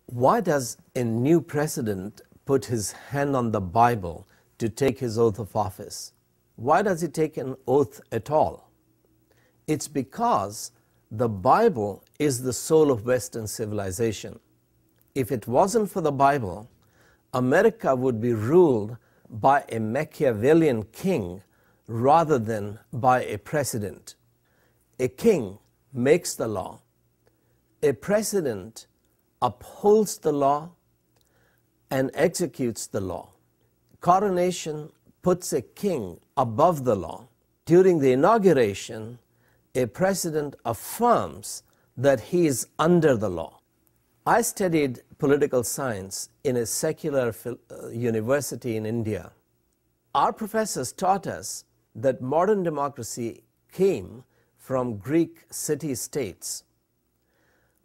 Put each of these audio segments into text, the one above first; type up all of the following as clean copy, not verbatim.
Why does a new president put his hand on the Bible to take his oath of office? Why does he take an oath at all? It's because the Bible is the soul of Western civilization. If it wasn't for the Bible, America would be ruled by a Machiavellian king rather than by a president. A king makes the law. A president upholds the law and executes the law. Coronation puts a king above the law. During the inauguration, a president affirms that he is under the law. I studied political science in a secular university in India. Our professors taught us that modern democracy came from Greek city-states.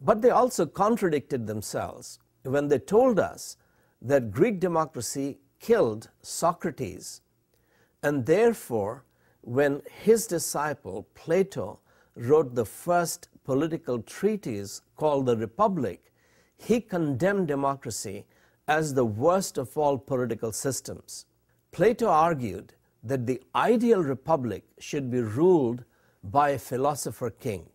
But they also contradicted themselves when they told us that Greek democracy killed Socrates, and therefore when his disciple Plato wrote the first political treatise called the Republic, he condemned democracy as the worst of all political systems. Plato argued that the ideal republic should be ruled by a philosopher king.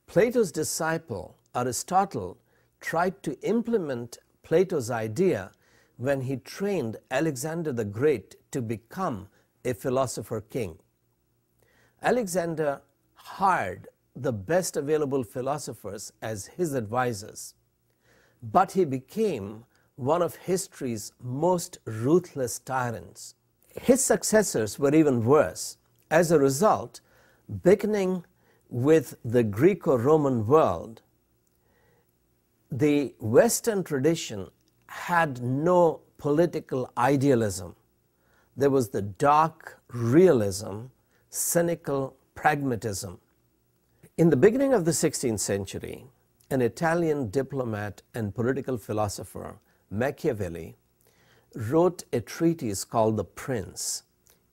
Plato's disciple Aristotle tried to implement Plato's idea when he trained Alexander the Great to become a philosopher king. Alexander hired the best available philosophers as his advisors, but he became one of history's most ruthless tyrants. His successors were even worse. As a result, beginning with the Greco-Roman world, the Western tradition had no political idealism. There was the dark realism, cynical pragmatism. In the beginning of the 16th century, an Italian diplomat and political philosopher, Machiavelli, wrote a treatise called The Prince,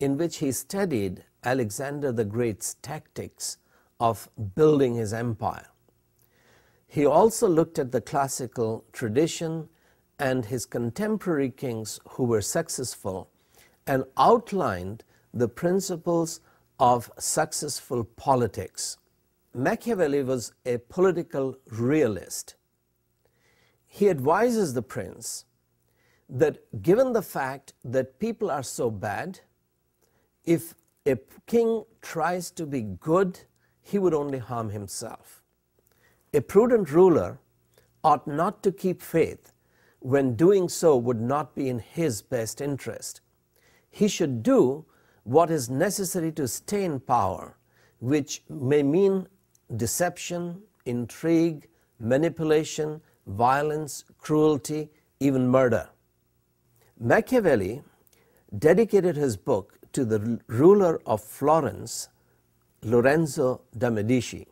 in which he studied Alexander the Great's tactics of building his empire. He also looked at the classical tradition and his contemporary kings who were successful and outlined the principles of successful politics. Machiavelli was a political realist. He advises the prince that given the fact that people are so bad, if a king tries to be good, he would only harm himself. A prudent ruler ought not to keep faith when doing so would not be in his best interest. He should do what is necessary to stay in power, which may mean deception, intrigue, manipulation, violence, cruelty, even murder. Machiavelli dedicated his book to the ruler of Florence, Lorenzo da Medici.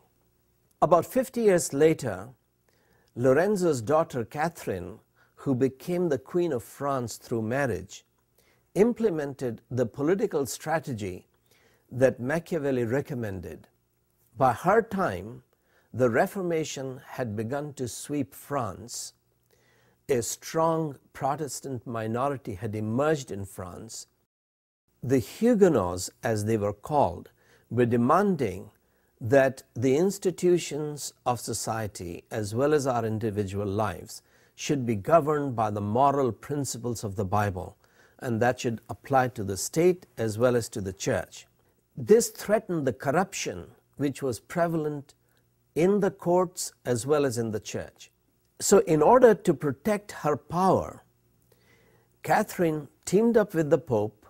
About 50 years later, Lorenzo's daughter Catherine, who became the Queen of France through marriage, implemented the political strategy that Machiavelli recommended. By her time, the Reformation had begun to sweep France. A strong Protestant minority had emerged in France. The Huguenots, as they were called, were demanding that the institutions of society, as well as our individual lives, should be governed by the moral principles of the Bible, and that should apply to the state as well as to the church. This threatened the corruption which was prevalent in the courts as well as in the church. So in order to protect her power, Catherine teamed up with the Pope,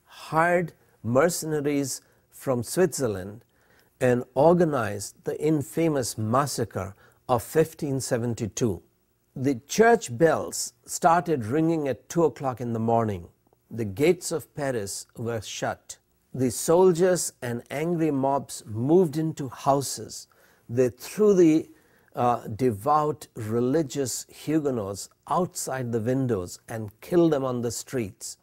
hired mercenaries from Switzerland, and organized the infamous massacre of 1572. The church bells started ringing at 2 o'clock in the morning. The gates of Paris were shut. The soldiers and angry mobs moved into houses. They threw the devout religious Huguenots outside the windows and killed them on the streets.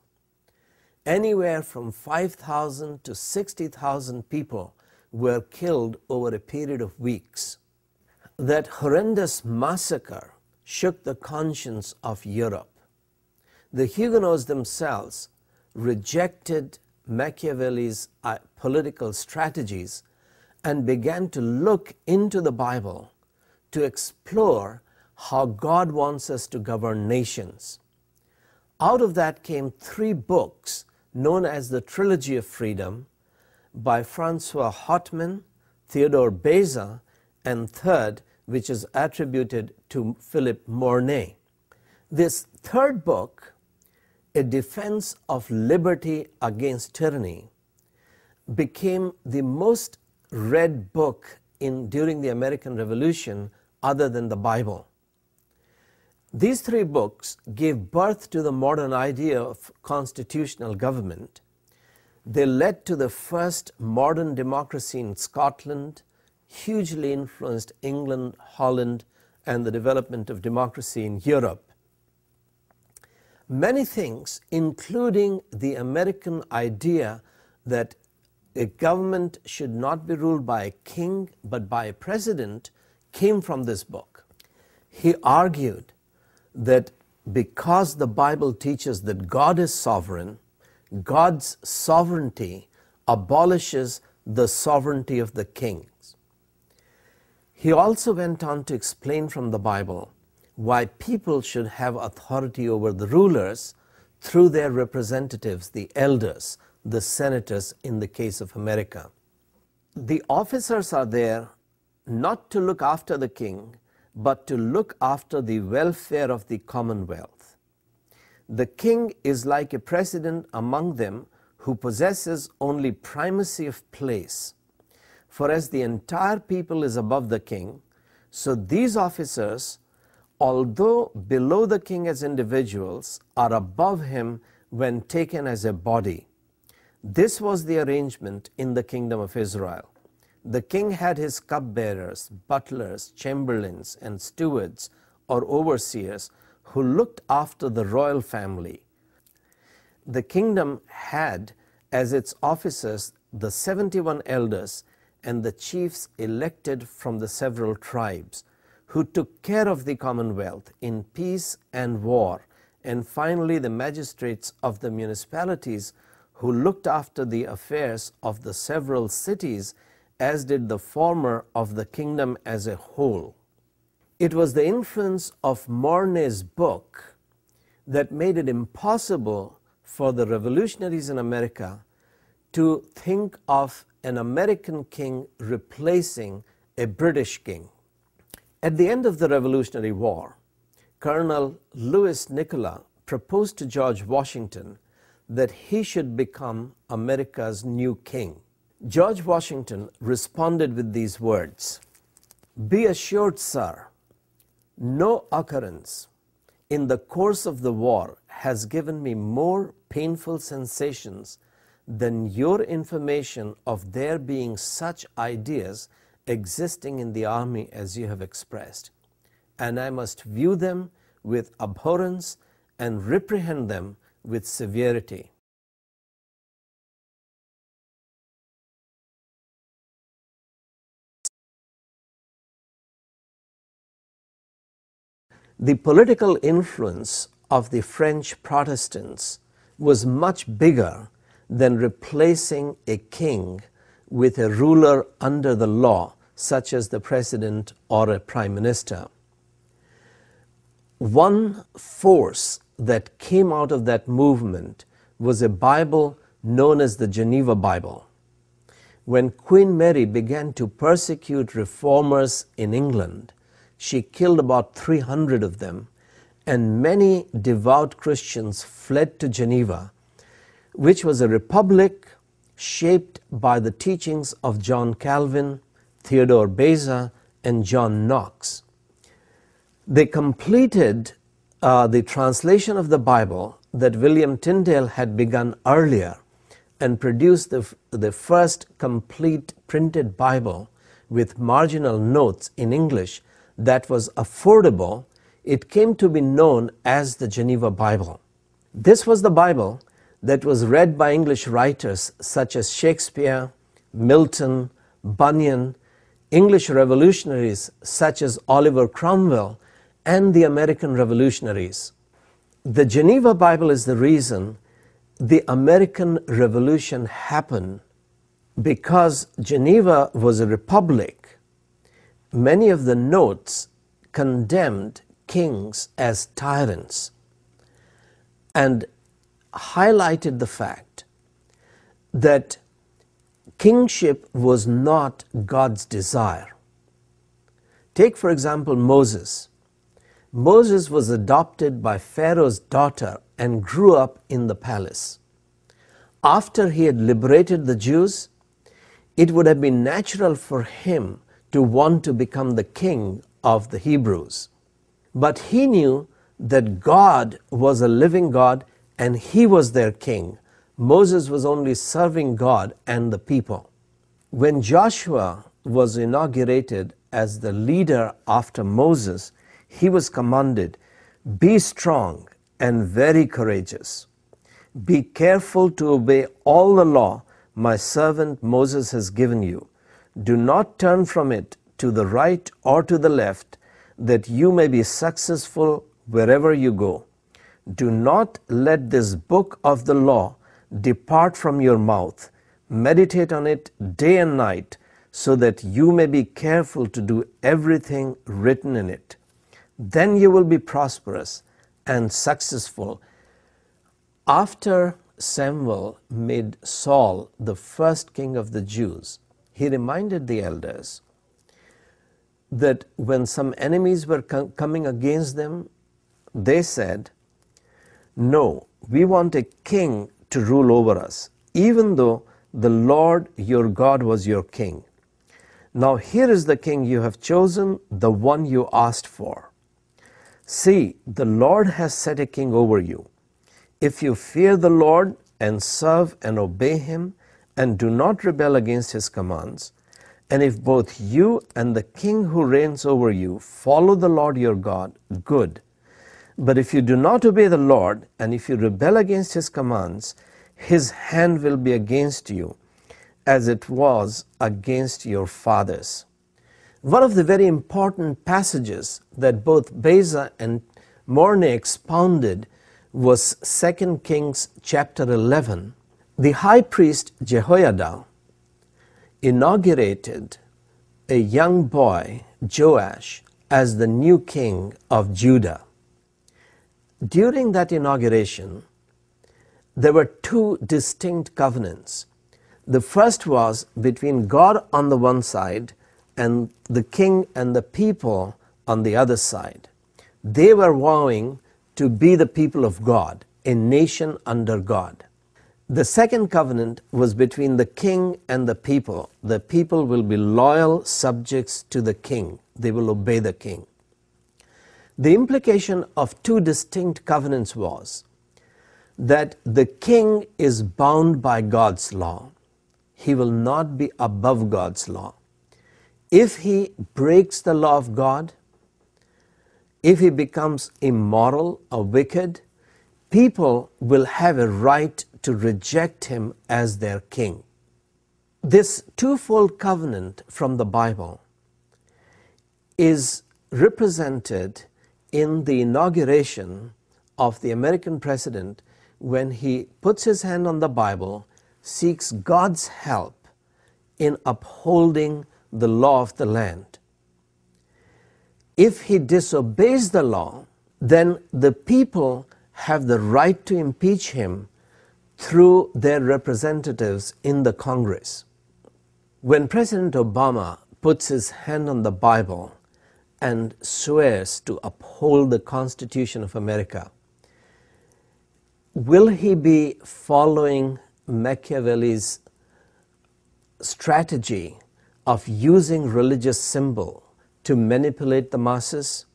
Anywhere from 5,000 to 60,000 people were killed over a period of weeks. That horrendous massacre shook the conscience of Europe. The Huguenots themselves rejected Machiavelli's political strategies and began to look into the Bible to explore how God wants us to govern nations. Out of that came 3 books known as the Trilogy of Freedom by Francois Hotman, Theodore Beza, and third, which is attributed to Philip Mornay. This third book, A Defense of Liberty Against Tyranny, became the most read book during the American Revolution other than the Bible. These 3 books gave birth to the modern idea of constitutional government. They led to the first modern democracy in Scotland, hugely influenced England, Holland, and the development of democracy in Europe. Many things, including the American idea that a government should not be ruled by a king but by a president, came from this book. He argued that because the Bible teaches that God is sovereign, God's sovereignty abolishes the sovereignty of the kings. He also went on to explain from the Bible why people should have authority over the rulers through their representatives, the elders, the senators in the case of America. The officers are there not to look after the king, but to look after the welfare of the commonwealth. The king is like a president among them who possesses only primacy of place. For as the entire people is above the king, so these officers, although below the king as individuals, are above him when taken as a body. This was the arrangement in the kingdom of Israel. The king had his cupbearers, butlers, chamberlains, and stewards or overseers who looked after the royal family. The kingdom had as its officers the 71 elders and the chiefs elected from the several tribes, who took care of the commonwealth in peace and war, and finally the magistrates of the municipalities who looked after the affairs of the several cities, as did the former of the kingdom as a whole. It was the influence of Mornay's book that made it impossible for the revolutionaries in America to think of an American king replacing a British king. At the end of the Revolutionary War, Colonel Louis Nicola proposed to George Washington that he should become America's new king. George Washington responded with these words, "Be assured, sir, no occurrence in the course of the war has given me more painful sensations than your information of there being such ideas existing in the army as you have expressed, and I must view them with abhorrence and reprehend them with severity." The political influence of the French Protestants was much bigger than replacing a king with a ruler under the law, such as the president or a prime minister. One force that came out of that movement was a Bible known as the Geneva Bible. When Queen Mary began to persecute reformers in England, she killed about 300 of them, and many devout Christians fled to Geneva, which was a republic shaped by the teachings of John Calvin, Theodore Beza, and John Knox. They completed the translation of the Bible that William Tyndale had begun earlier and produced the first complete printed Bible with marginal notes in English that was affordable. It came to be known as the Geneva Bible. This was the Bible that was read by English writers such as Shakespeare, Milton, Bunyan, English revolutionaries such as Oliver Cromwell, and the American revolutionaries. The Geneva Bible is the reason the American Revolution happened. Because Geneva was a republic, many of the notes condemned kings as tyrants and highlighted the fact that kingship was not God's desire. Take, for example, Moses. Moses was adopted by Pharaoh's daughter and grew up in the palace. After he had liberated the Jews, it would have been natural for him to want to become the king of the Hebrews. But he knew that God was a living God and he was their king. Moses was only serving God and the people. When Joshua was inaugurated as the leader after Moses, he was commanded, "Be strong and very courageous. Be careful to obey all the law my servant Moses has given you. Do not turn from it to the right or to the left, that you may be successful wherever you go. Do not let this book of the law depart from your mouth. Meditate on it day and night, so that you may be careful to do everything written in it. Then you will be prosperous and successful." After Samuel made Saul the first king of the Jews, he reminded the elders that when some enemies were coming against them, they said, "No, we want a king to rule over us, even though the Lord your God was your king. Now here is the king you have chosen, the one you asked for. See, the Lord has set a king over you. If you fear the Lord and serve and obey him and do not rebel against his commands, and if both you and the king who reigns over you follow the Lord your God, good. But if you do not obey the Lord, and if you rebel against his commands, his hand will be against you, as it was against your fathers." One of the very important passages that both Beza and Mornay expounded was 2 Kings chapter 11. The high priest Jehoiada inaugurated a young boy, Joash, as the new king of Judah. During that inauguration, there were two distinct covenants. The first was between God on the one side and the king and the people on the other side. They were vowing to be the people of God, a nation under God. The second covenant was between the king and the people. The people will be loyal subjects to the king. They will obey the king. The implication of two distinct covenants was that the king is bound by God's law. He will not be above God's law. If he breaks the law of God, if he becomes immoral or wicked, people will have a right to reject him as their king. This twofold covenant from the Bible is represented in the inauguration of the American president when he puts his hand on the Bible, seeks God's help in upholding the law of the land. If he disobeys the law, then the people have the right to impeach him through their representatives in the Congress. When President Obama puts his hand on the Bible and swears to uphold the Constitution of America, will he be following Machiavelli's strategy of using religious symbol to manipulate the masses?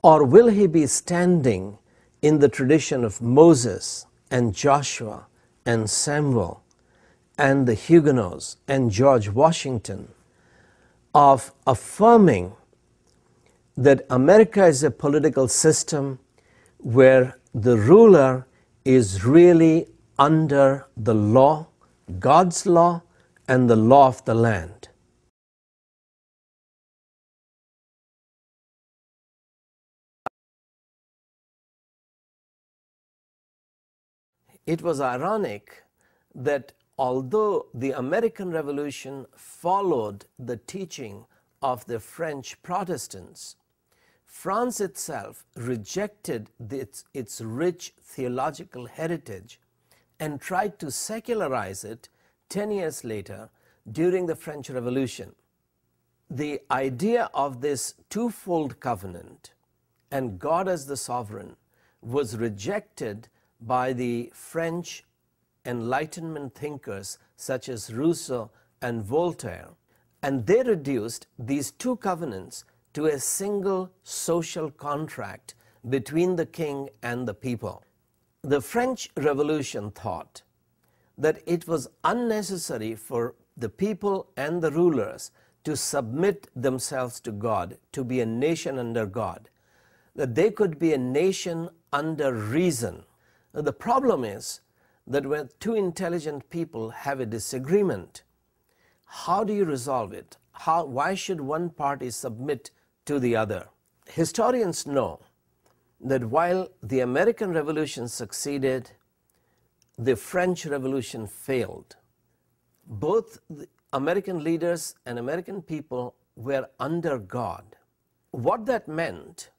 Or will he be standing in the tradition of Moses and Joshua and Samuel and the Huguenots and George Washington, of affirming that America is a political system where the ruler is really under the law, God's law, and the law of the land? It was ironic that although the American Revolution followed the teaching of the French Protestants, France itself rejected its rich theological heritage and tried to secularize it 10 years later during the French Revolution. The idea of this twofold covenant and God as the sovereign was rejected by the French Enlightenment thinkers such as Rousseau and Voltaire, and they reduced these two covenants to a single social contract between the king and the people. The French Revolution thought that it was unnecessary for the people and the rulers to submit themselves to God, to be a nation under God, that they could be a nation under reason. Now, the problem is that when two intelligent people have a disagreement, how do you resolve it? Why should one party submit to the other? Historians know that while the American Revolution succeeded, the French Revolution failed. Both the American leaders and American people were under God. What that meant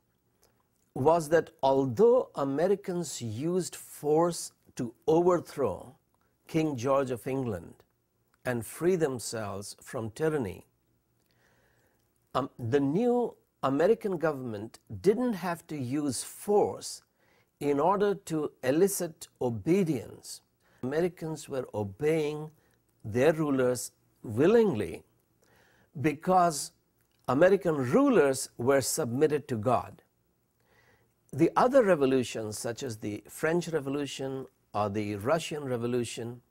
was that although Americans used force to overthrow King George of England and free themselves from tyranny, the new American government didn't have to use force in order to elicit obedience. Americans were obeying their rulers willingly because American rulers were submitted to God. The other revolutions, such as the French Revolution or the Russian Revolution,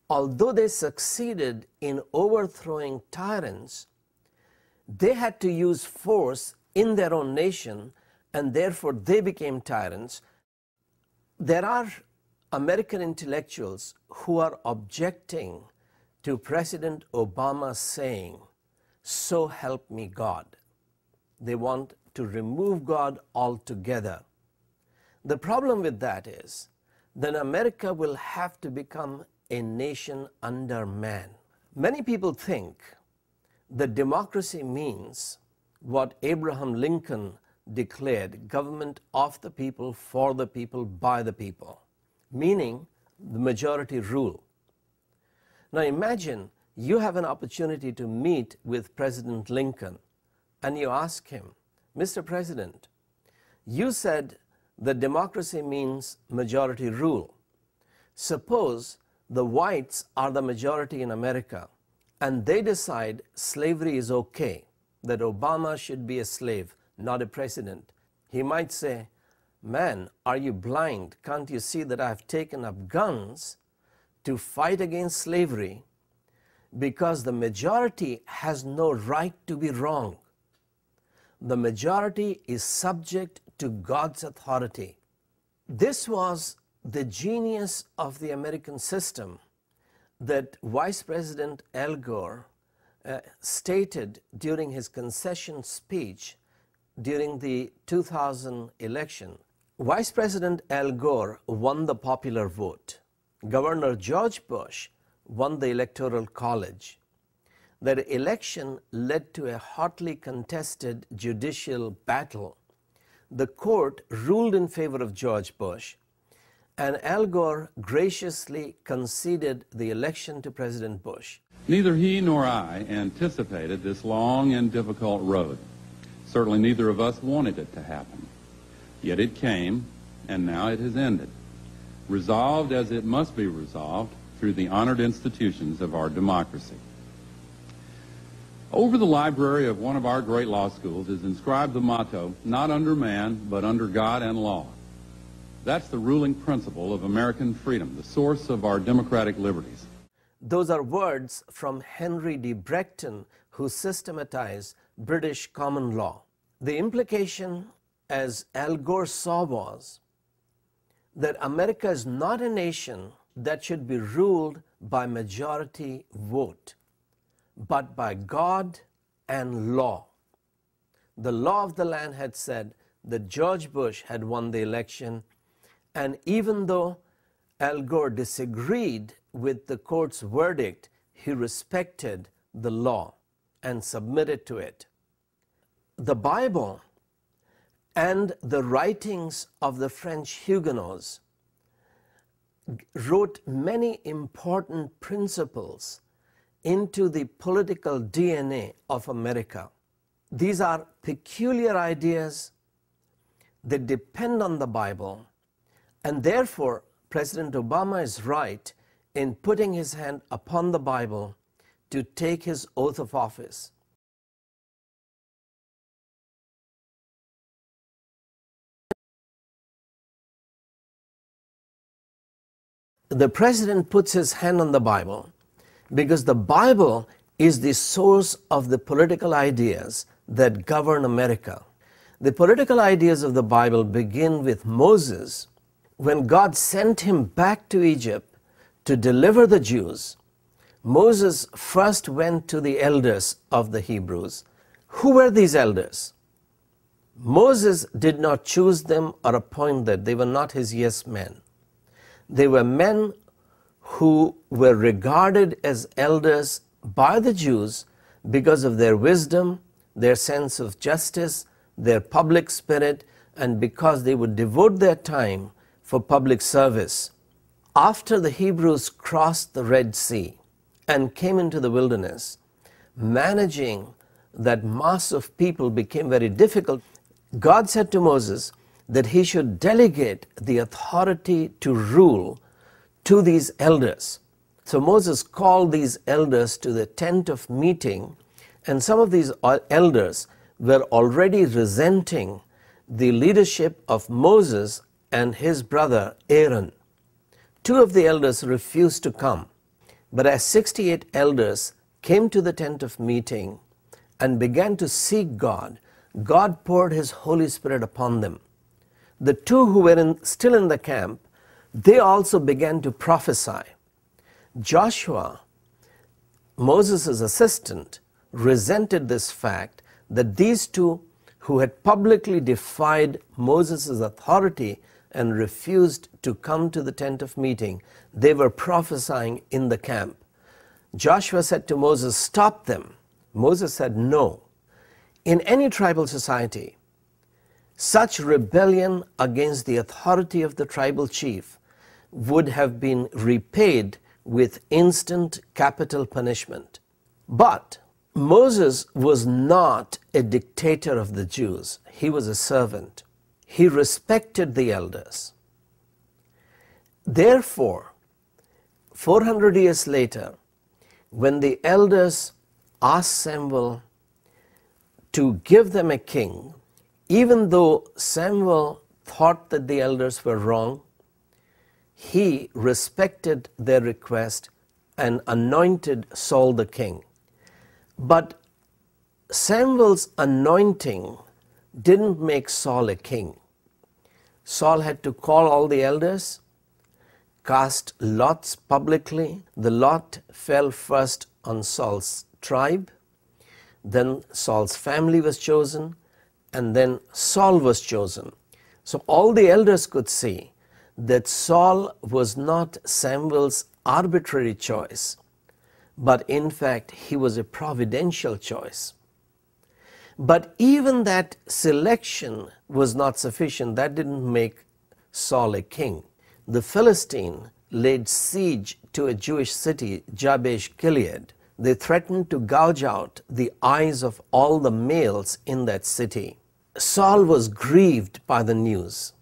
although they succeeded in overthrowing tyrants, they had to use force in their own nation, and therefore they became tyrants. There are American intellectuals who are objecting to President Obama saying, "So help me God." They want to remove God altogether. The problem with that is then America will have to become a nation under man. Many people think that democracy means what Abraham Lincoln declared, government of the people, for the people, by the people, meaning the majority rule. Now imagine you have an opportunity to meet with President Lincoln and you ask him, "Mr. President, you said that democracy means majority rule. Suppose the whites are the majority in America and they decide slavery is okay, that Obama should be a slave, not a president." He might say, "Man, are you blind? Can't you see that I have taken up guns to fight against slavery because the majority has no right to be wrong? The majority is subject to God's authority." This was the genius of the American system that Vice President Al Gore stated during his concession speech during the 2000 election. Vice President Al Gore won the popular vote. Governor George Bush won the Electoral College. That election led to a hotly contested judicial battle. The court ruled in favor of George Bush, and Al Gore graciously conceded the election to President Bush. Neither he nor I anticipated this long and difficult road. Certainly neither of us wanted it to happen. Yet it came, and now it has ended, resolved as it must be resolved through the honored institutions of our democracy. Over the library of one of our great law schools is inscribed the motto, "Not under man, but under God and law." That's the ruling principle of American freedom, the source of our democratic liberties. Those are words from Henry D. Brecton, who systematized British common law. The implication, as Al Gore saw, was that America is not a nation that should be ruled by majority vote, but by God and law. The law of the land had said that George Bush had won the election, and even though Al Gore disagreed with the court's verdict, he respected the law and submitted to it. The Bible and the writings of the French Huguenots wrote many important principles into the political DNA of America. These are peculiar ideas that depend on the Bible, and therefore President Obama is right in putting his hand upon the Bible to take his oath of office. The president puts his hand on the Bible because the Bible is the source of the political ideas that govern America. The political ideas of the Bible begin with Moses. When God sent him back to Egypt to deliver the Jews, Moses first went to the elders of the Hebrews. Who were these elders? Moses did not choose them or appoint them. They were not his yes men. They were men who were regarded as elders by the Jews because of their wisdom, their sense of justice, their public spirit, and because they would devote their time for public service. After the Hebrews crossed the Red Sea and came into the wilderness, managing that mass of people became very difficult. God said to Moses that he should delegate the authority to rule to these elders. So Moses called these elders to the tent of meeting, and some of these elders were already resenting the leadership of Moses and his brother Aaron. Two of the elders refused to come, but as 68 elders came to the tent of meeting and began to seek God, God poured his Holy Spirit upon them. The two who were still in the camp, they also began to prophesy. Joshua, Moses' assistant, resented this fact that these two who had publicly defied Moses' authority and refused to come to the tent of meeting, they were prophesying in the camp. Joshua said to Moses, "Stop them." Moses said, "No." In any tribal society, such rebellion against the authority of the tribal chief would have been repaid with instant capital punishment. But Moses was not a dictator of the Jews. He was a servant. He respected the elders. Therefore, 400 years later, when the elders asked Samuel to give them a king, even though Samuel thought that the elders were wrong, he respected their request and anointed Saul the king. But Samuel's anointing didn't make Saul a king. Saul had to call all the elders, cast lots publicly. The lot fell first on Saul's tribe, then Saul's family was chosen, and then Saul was chosen. So all the elders could see that Saul was not Samuel's arbitrary choice, but in fact he was a providential choice. But even that selection was not sufficient. That didn't make Saul a king. The Philistine laid siege to a Jewish city, Jabesh Gilead. They threatened to gouge out the eyes of all the males in that city. Saul was grieved by the news.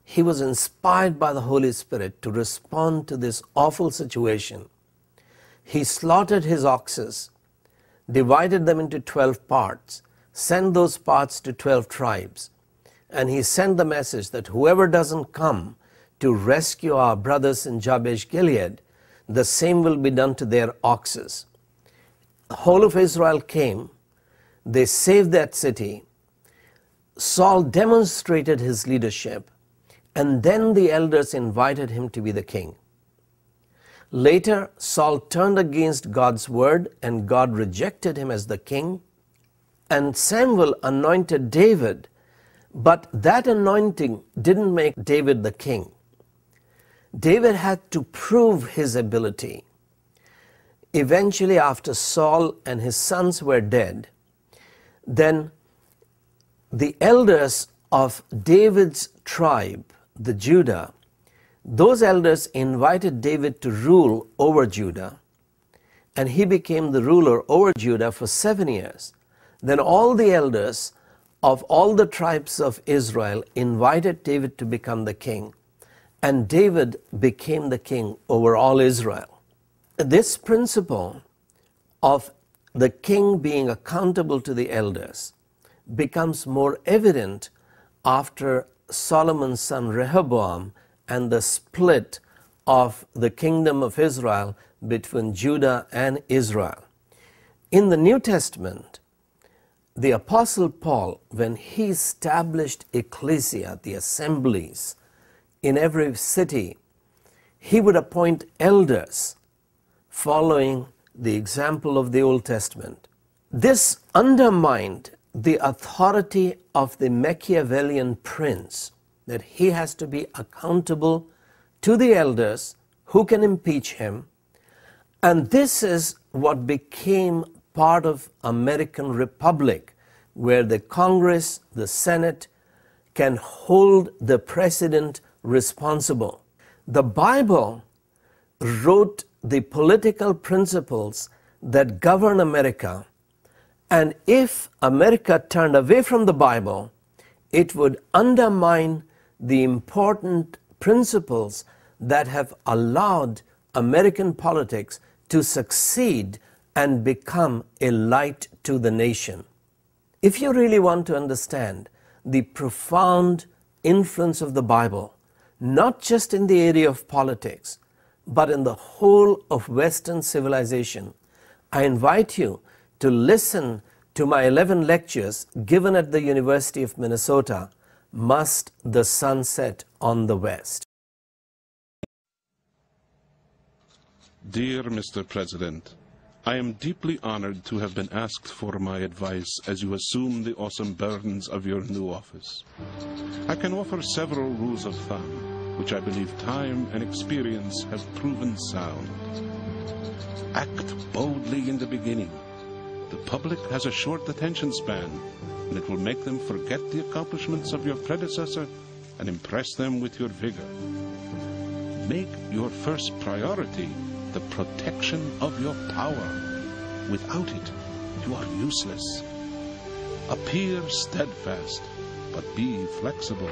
He was inspired by the Holy Spirit to respond to this awful situation. He slaughtered his oxes, divided them into 12 parts, sent those parts to 12 tribes, and he sent the message that whoever doesn't come to rescue our brothers in Jabesh Gilead, the same will be done to their oxes. The whole of Israel came. They saved that city. Saul demonstrated his leadership, and then the elders invited him to be the king. Later, Saul turned against God's word, and God rejected him as the king. And Samuel anointed David, but that anointing didn't make David the king. David had to prove his ability. Eventually, after Saul and his sons were dead, then the elders of David's tribe, the Judah, those elders invited David to rule over Judah, and he became the ruler over Judah for 7 years. Then all the elders of all the tribes of Israel invited David to become the king, and David became the king over all Israel. This principle of the king being accountable to the elders becomes more evident after Solomon's son Rehoboam and the split of the kingdom of Israel between Judah and Israel. In the New Testament, the Apostle Paul, when he established ecclesia, the assemblies in every city, he would appoint elders following the example of the Old Testament. This undermined the authority of the Machiavellian prince, that he has to be accountable to the elders who can impeach him. And this is what became part of American Republic, where the Congress, the Senate, can hold the president responsible. The Bible wrote the political principles that govern America, and if America turned away from the Bible, it would undermine the important principles that have allowed American politics to succeed and become a light to the nation. If you really want to understand the profound influence of the Bible, not just in the area of politics, but in the whole of Western civilization, I invite you to listen to my 11 lectures given at the University of Minnesota, Must the Sun Set on the West? Dear Mr. President, I am deeply honored to have been asked for my advice as you assume the awesome burdens of your new office. I can offer several rules of thumb, which I believe time and experience have proven sound. Act boldly in the beginning. The public has a short attention span, and it will make them forget the accomplishments of your predecessor and impress them with your vigor. Make your first priority the protection of your power. Without it, you are useless. Appear steadfast, but be flexible.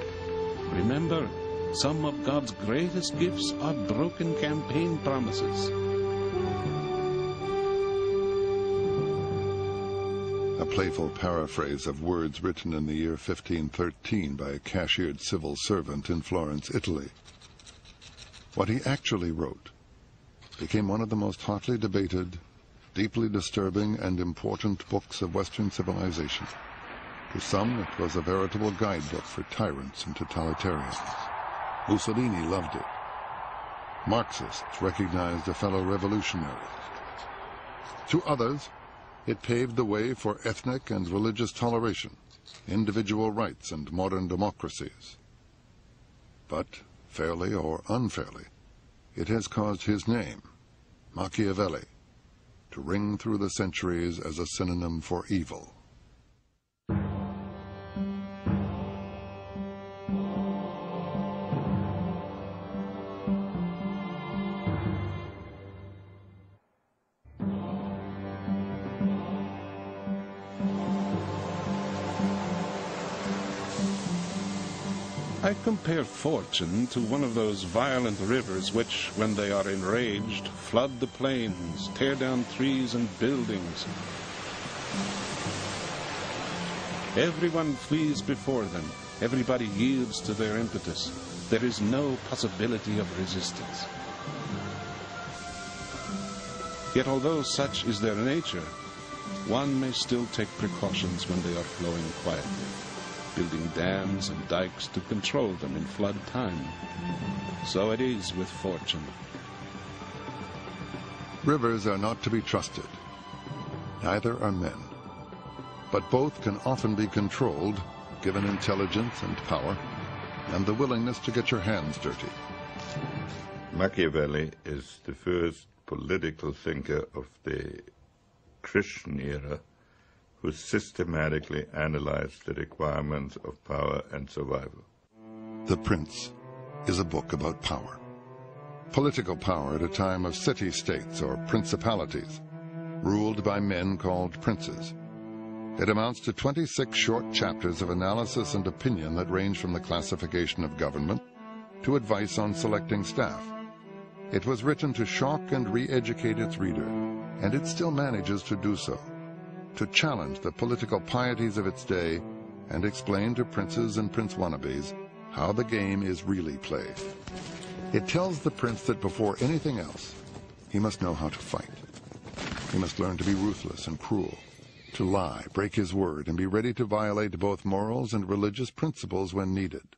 Remember, some of God's greatest gifts are broken campaign promises. A playful paraphrase of words written in the year 1513 by a cashiered civil servant in Florence, Italy. What he actually wrote became one of the most hotly debated, deeply disturbing and important books of Western civilization. To some, it was a veritable guidebook for tyrants and totalitarians. Mussolini loved it. Marxists recognized a fellow revolutionary. To others, it paved the way for ethnic and religious toleration, individual rights, and modern democracies. But, fairly or unfairly, it has caused his name, Machiavelli, to ring through the centuries as a synonym for evil. I compare fortune to one of those violent rivers which, when they are enraged, flood the plains, tear down trees and buildings. Everyone flees before them. Everybody yields to their impetus. There is no possibility of resistance. Yet although such is their nature, one may still take precautions when they are flowing quietly, building dams and dikes to control them in flood time. So it is with fortune. Rivers are not to be trusted. Neither are men. But both can often be controlled, given intelligence and power, and the willingness to get your hands dirty. Machiavelli is the first political thinker of the Christian era who systematically analyzed the requirements of power and survival. The Prince is a book about power. Political power at a time of city-states or principalities, ruled by men called princes. It amounts to 26 short chapters of analysis and opinion that range from the classification of government to advice on selecting staff. It was written to shock and re-educate its reader, and it still manages to do so, to challenge the political pieties of its day and explain to princes and prince wannabes how the game is really played. It tells the prince that before anything else, he must know how to fight. He must learn to be ruthless and cruel, to lie, break his word, and be ready to violate both morals and religious principles when needed.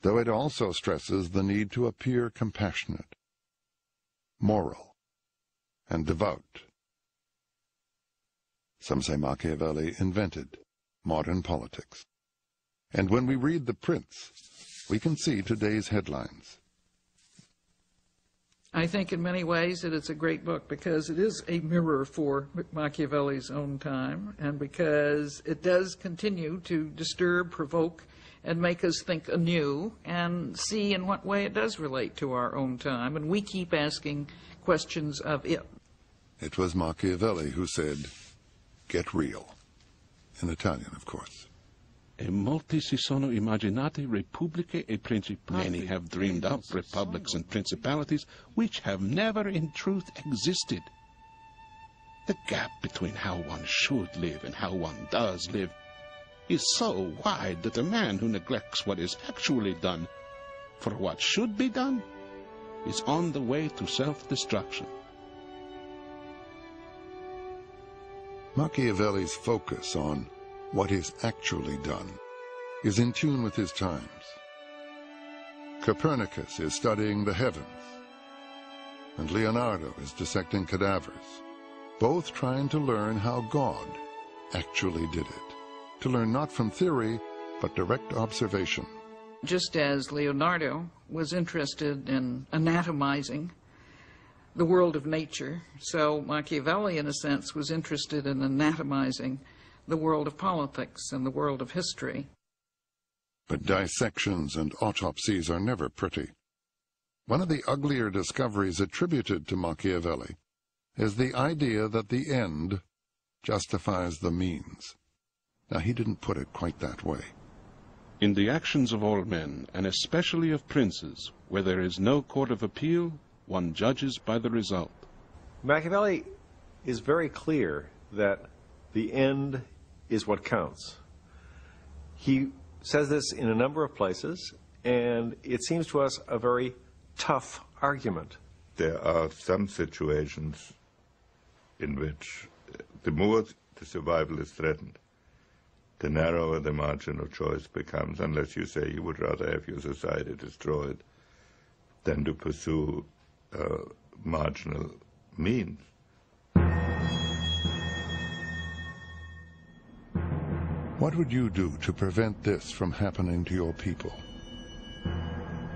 Though it also stresses the need to appear compassionate, moral, and devout. Some say Machiavelli invented modern politics. And when we read The Prince, we can see today's headlines. I think in many ways that it's a great book because it is a mirror for Machiavelli's own time, and because it does continue to disturb, provoke, and make us think anew and see in what way it does relate to our own time, and we keep asking questions of it. It was Machiavelli who said, "Get real," in Italian, of course. E molti si sono immaginati repubbliche e principi. Many have dreamed up republics and principalities which have never in truth existed. The gap between how one should live and how one does live is so wide that a man who neglects what is actually done for what should be done is on the way to self-destruction. Machiavelli's focus on what is actually done is in tune with his times. Copernicus is studying the heavens, and Leonardo is dissecting cadavers, both trying to learn how God actually did it, to learn not from theory, but direct observation. Just as Leonardo was interested in anatomizing the world of nature, so Machiavelli, in a sense, was interested in anatomizing the world of politics and the world of history. But dissections and autopsies are never pretty. One of the uglier discoveries attributed to Machiavelli is the idea that the end justifies the means. Now, he didn't put it quite that way. In the actions of all men, and especially of princes, where there is no court of appeal, one judges by the result. Machiavelli is very clear that the end is what counts. He says this in a number of places, and it seems to us a very tough argument. There are some situations in which the more the survival is threatened, the narrower the margin of choice becomes, unless you say you would rather have your society destroyed than to pursue marginal means. What would you do to prevent this from happening to your people?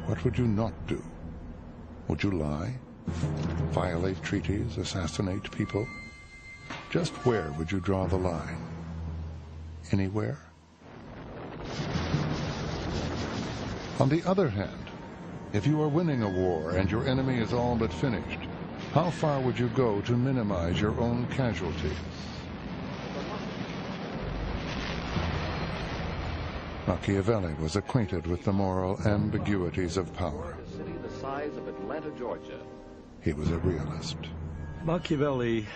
What would you not do? Would you lie? Violate treaties? Assassinate people? Just where would you draw the line? Anywhere? On the other hand, if you are winning a war and your enemy is all but finished, how far would you go to minimize your own casualties? Machiavelli was acquainted with the moral ambiguities of power. He was a realist. Machiavelli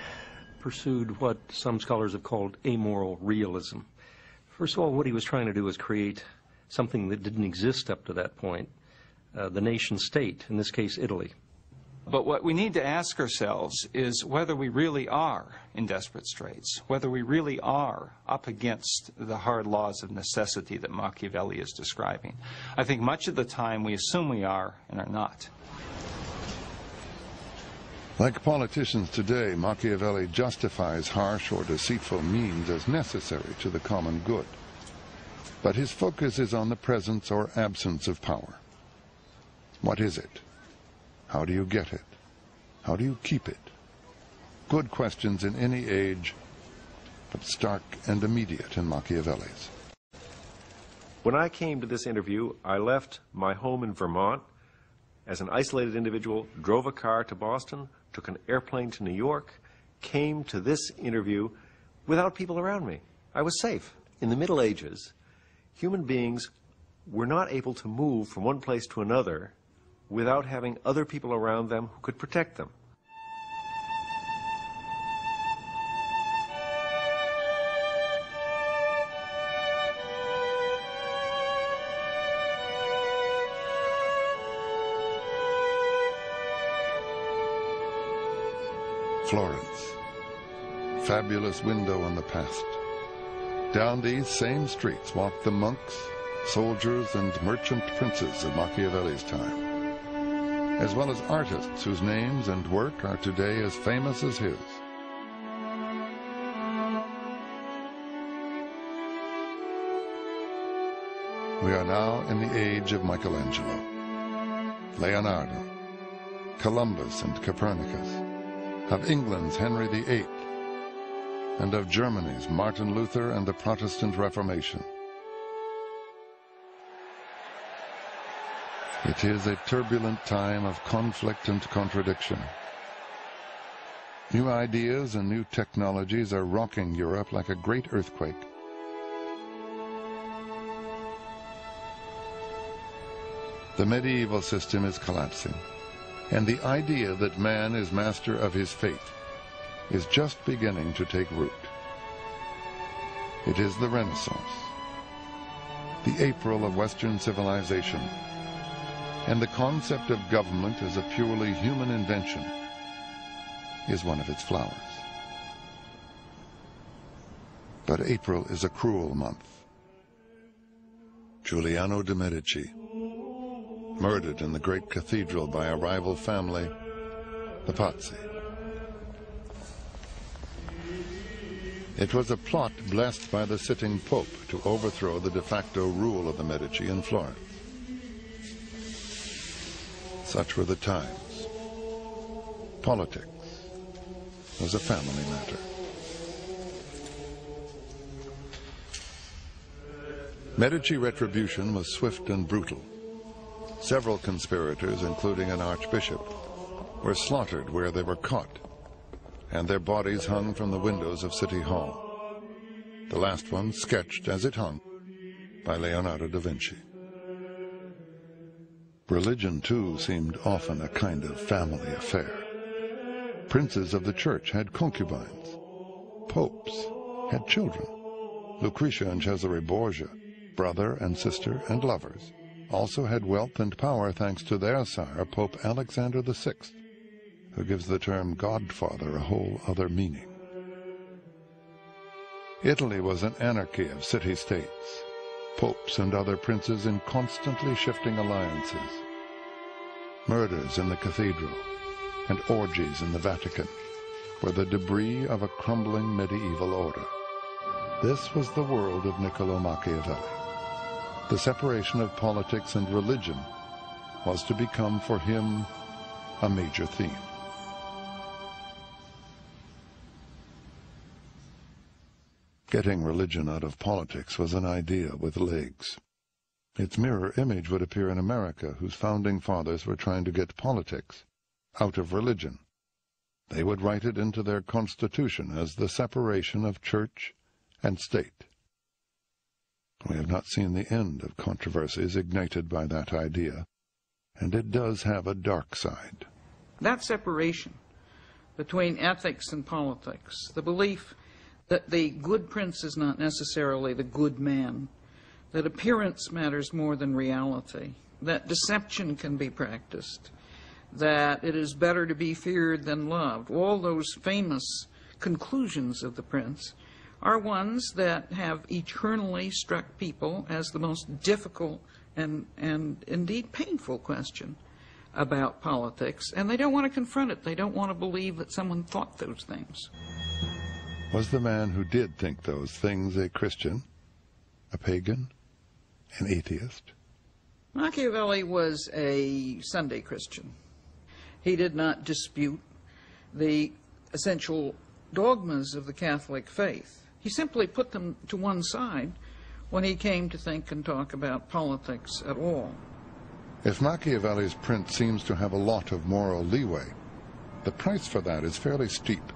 pursued what some scholars have called amoral realism. First of all, what he was trying to do was create something that didn't exist up to that point, the nation state, in this case Italy. But what we need to ask ourselves is whether we really are in desperate straits, whether we really are up against the hard laws of necessity that Machiavelli is describing. I think much of the time we assume we are and are not. Like politicians today, Machiavelli justifies harsh or deceitful means as necessary to the common good. But his focus is on the presence or absence of power. What is it? How do you get it? How do you keep it? Good questions in any age, but stark and immediate in Machiavelli's. When I came to this interview, I left my home in Vermont as an isolated individual, drove a car to Boston, took an airplane to New York, came to this interview without people around me. I was safe. In the Middle Ages, human beings were not able to move from one place to another without having other people around them who could protect them. Florence, fabulous window on the past. Down these same streets walked the monks, soldiers, and merchant princes of Machiavelli's time, as well as artists whose names and work are today as famous as his. We are now in the age of Michelangelo, Leonardo, Columbus and Copernicus, of England's Henry VIII, and of Germany's Martin Luther and the Protestant Reformation. It is a turbulent time of conflict and contradiction. New ideas and new technologies are rocking Europe like a great earthquake. The medieval system is collapsing, and the idea that man is master of his fate is just beginning to take root. It is the Renaissance, the April of Western civilization, and the concept of government as a purely human invention is one of its flowers. But April is a cruel month. Giuliano de' Medici, murdered in the great cathedral by a rival family, the Pazzi. It was a plot blessed by the sitting Pope to overthrow the de facto rule of the Medici in Florence. Such were the times. Politics was a family matter. Medici retribution was swift and brutal. Several conspirators, including an archbishop, were slaughtered where they were caught, and their bodies hung from the windows of City Hall. The last one sketched as it hung by Leonardo da Vinci. Religion, too, seemed often a kind of family affair. Princes of the church had concubines. Popes had children. Lucretia and Cesare Borgia, brother and sister and lovers, also had wealth and power thanks to their sire, Pope Alexander VI, who gives the term godfather a whole other meaning. Italy was an anarchy of city-states, popes and other princes in constantly shifting alliances, murders in the cathedral, and orgies in the Vatican were the debris of a crumbling medieval order. This was the world of Niccolo Machiavelli. The separation of politics and religion was to become for him a major theme. Getting religion out of politics was an idea with legs. Its mirror image would appear in America, whose founding fathers were trying to get politics out of religion. They would write it into their Constitution as the separation of church and state. We have not seen the end of controversies ignited by that idea, and it does have a dark side. That separation between ethics and politics, the belief that the good prince is not necessarily the good man, that appearance matters more than reality, that deception can be practiced, that it is better to be feared than loved, all those famous conclusions of the prince are ones that have eternally struck people as the most difficult and indeed painful question about politics, and they don't want to confront it. They don't want to believe that someone thought those things. Was the man who did think those things a Christian, a pagan, an atheist? Machiavelli was a Sunday Christian. He did not dispute the essential dogmas of the Catholic faith. He simply put them to one side when he came to think and talk about politics at all. If Machiavelli's print seems to have a lot of moral leeway, the price for that is fairly steep.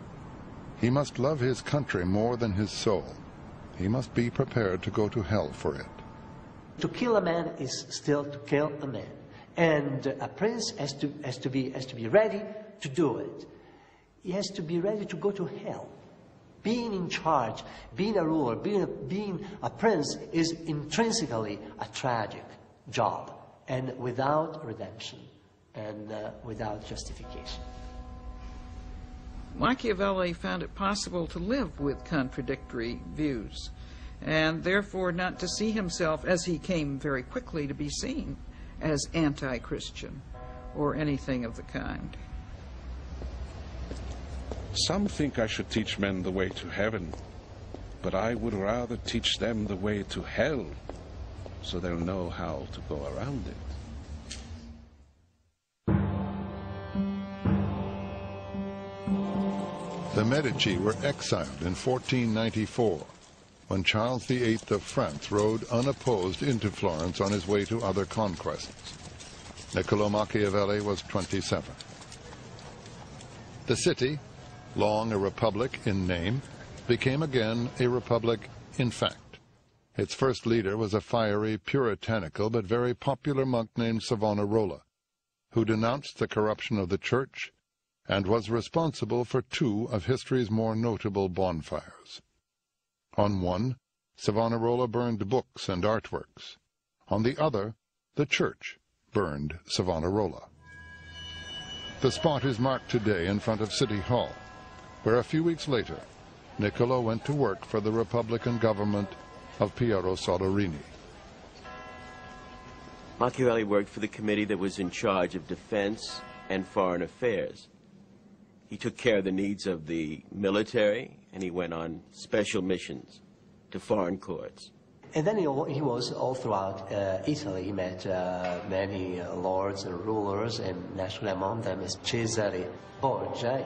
He must love his country more than his soul. He must be prepared to go to hell for it. To kill a man is still to kill a man. And a prince has to be ready to do it. He has to be ready to go to hell. Being in charge, being a ruler, being a prince is intrinsically a tragic job, and without redemption and without justification. Machiavelli found it possible to live with contradictory views, and therefore not to see himself, as he came very quickly to be seen, as anti-Christian or anything of the kind. Some think I should teach men the way to heaven, but I would rather teach them the way to hell, so they'll know how to go around it. The Medici were exiled in 1494, when Charles VIII of France rode unopposed into Florence on his way to other conquests. Niccolò Machiavelli was 27. The city, long a republic in name, became again a republic in fact. Its first leader was a fiery, puritanical, but very popular monk named Savonarola, who denounced the corruption of the church and was responsible for two of history's more notable bonfires. On one, Savonarola burned books and artworks. On the other, the church burned Savonarola. The spot is marked today in front of City Hall, where a few weeks later, Niccolò went to work for the Republican government of Piero Soderini. Machiavelli worked for the committee that was in charge of defense and foreign affairs. He took care of the needs of the military, and he went on special missions to foreign courts. And then he was all throughout Italy. He met many lords and rulers, and naturally among them is Cesare Borgia.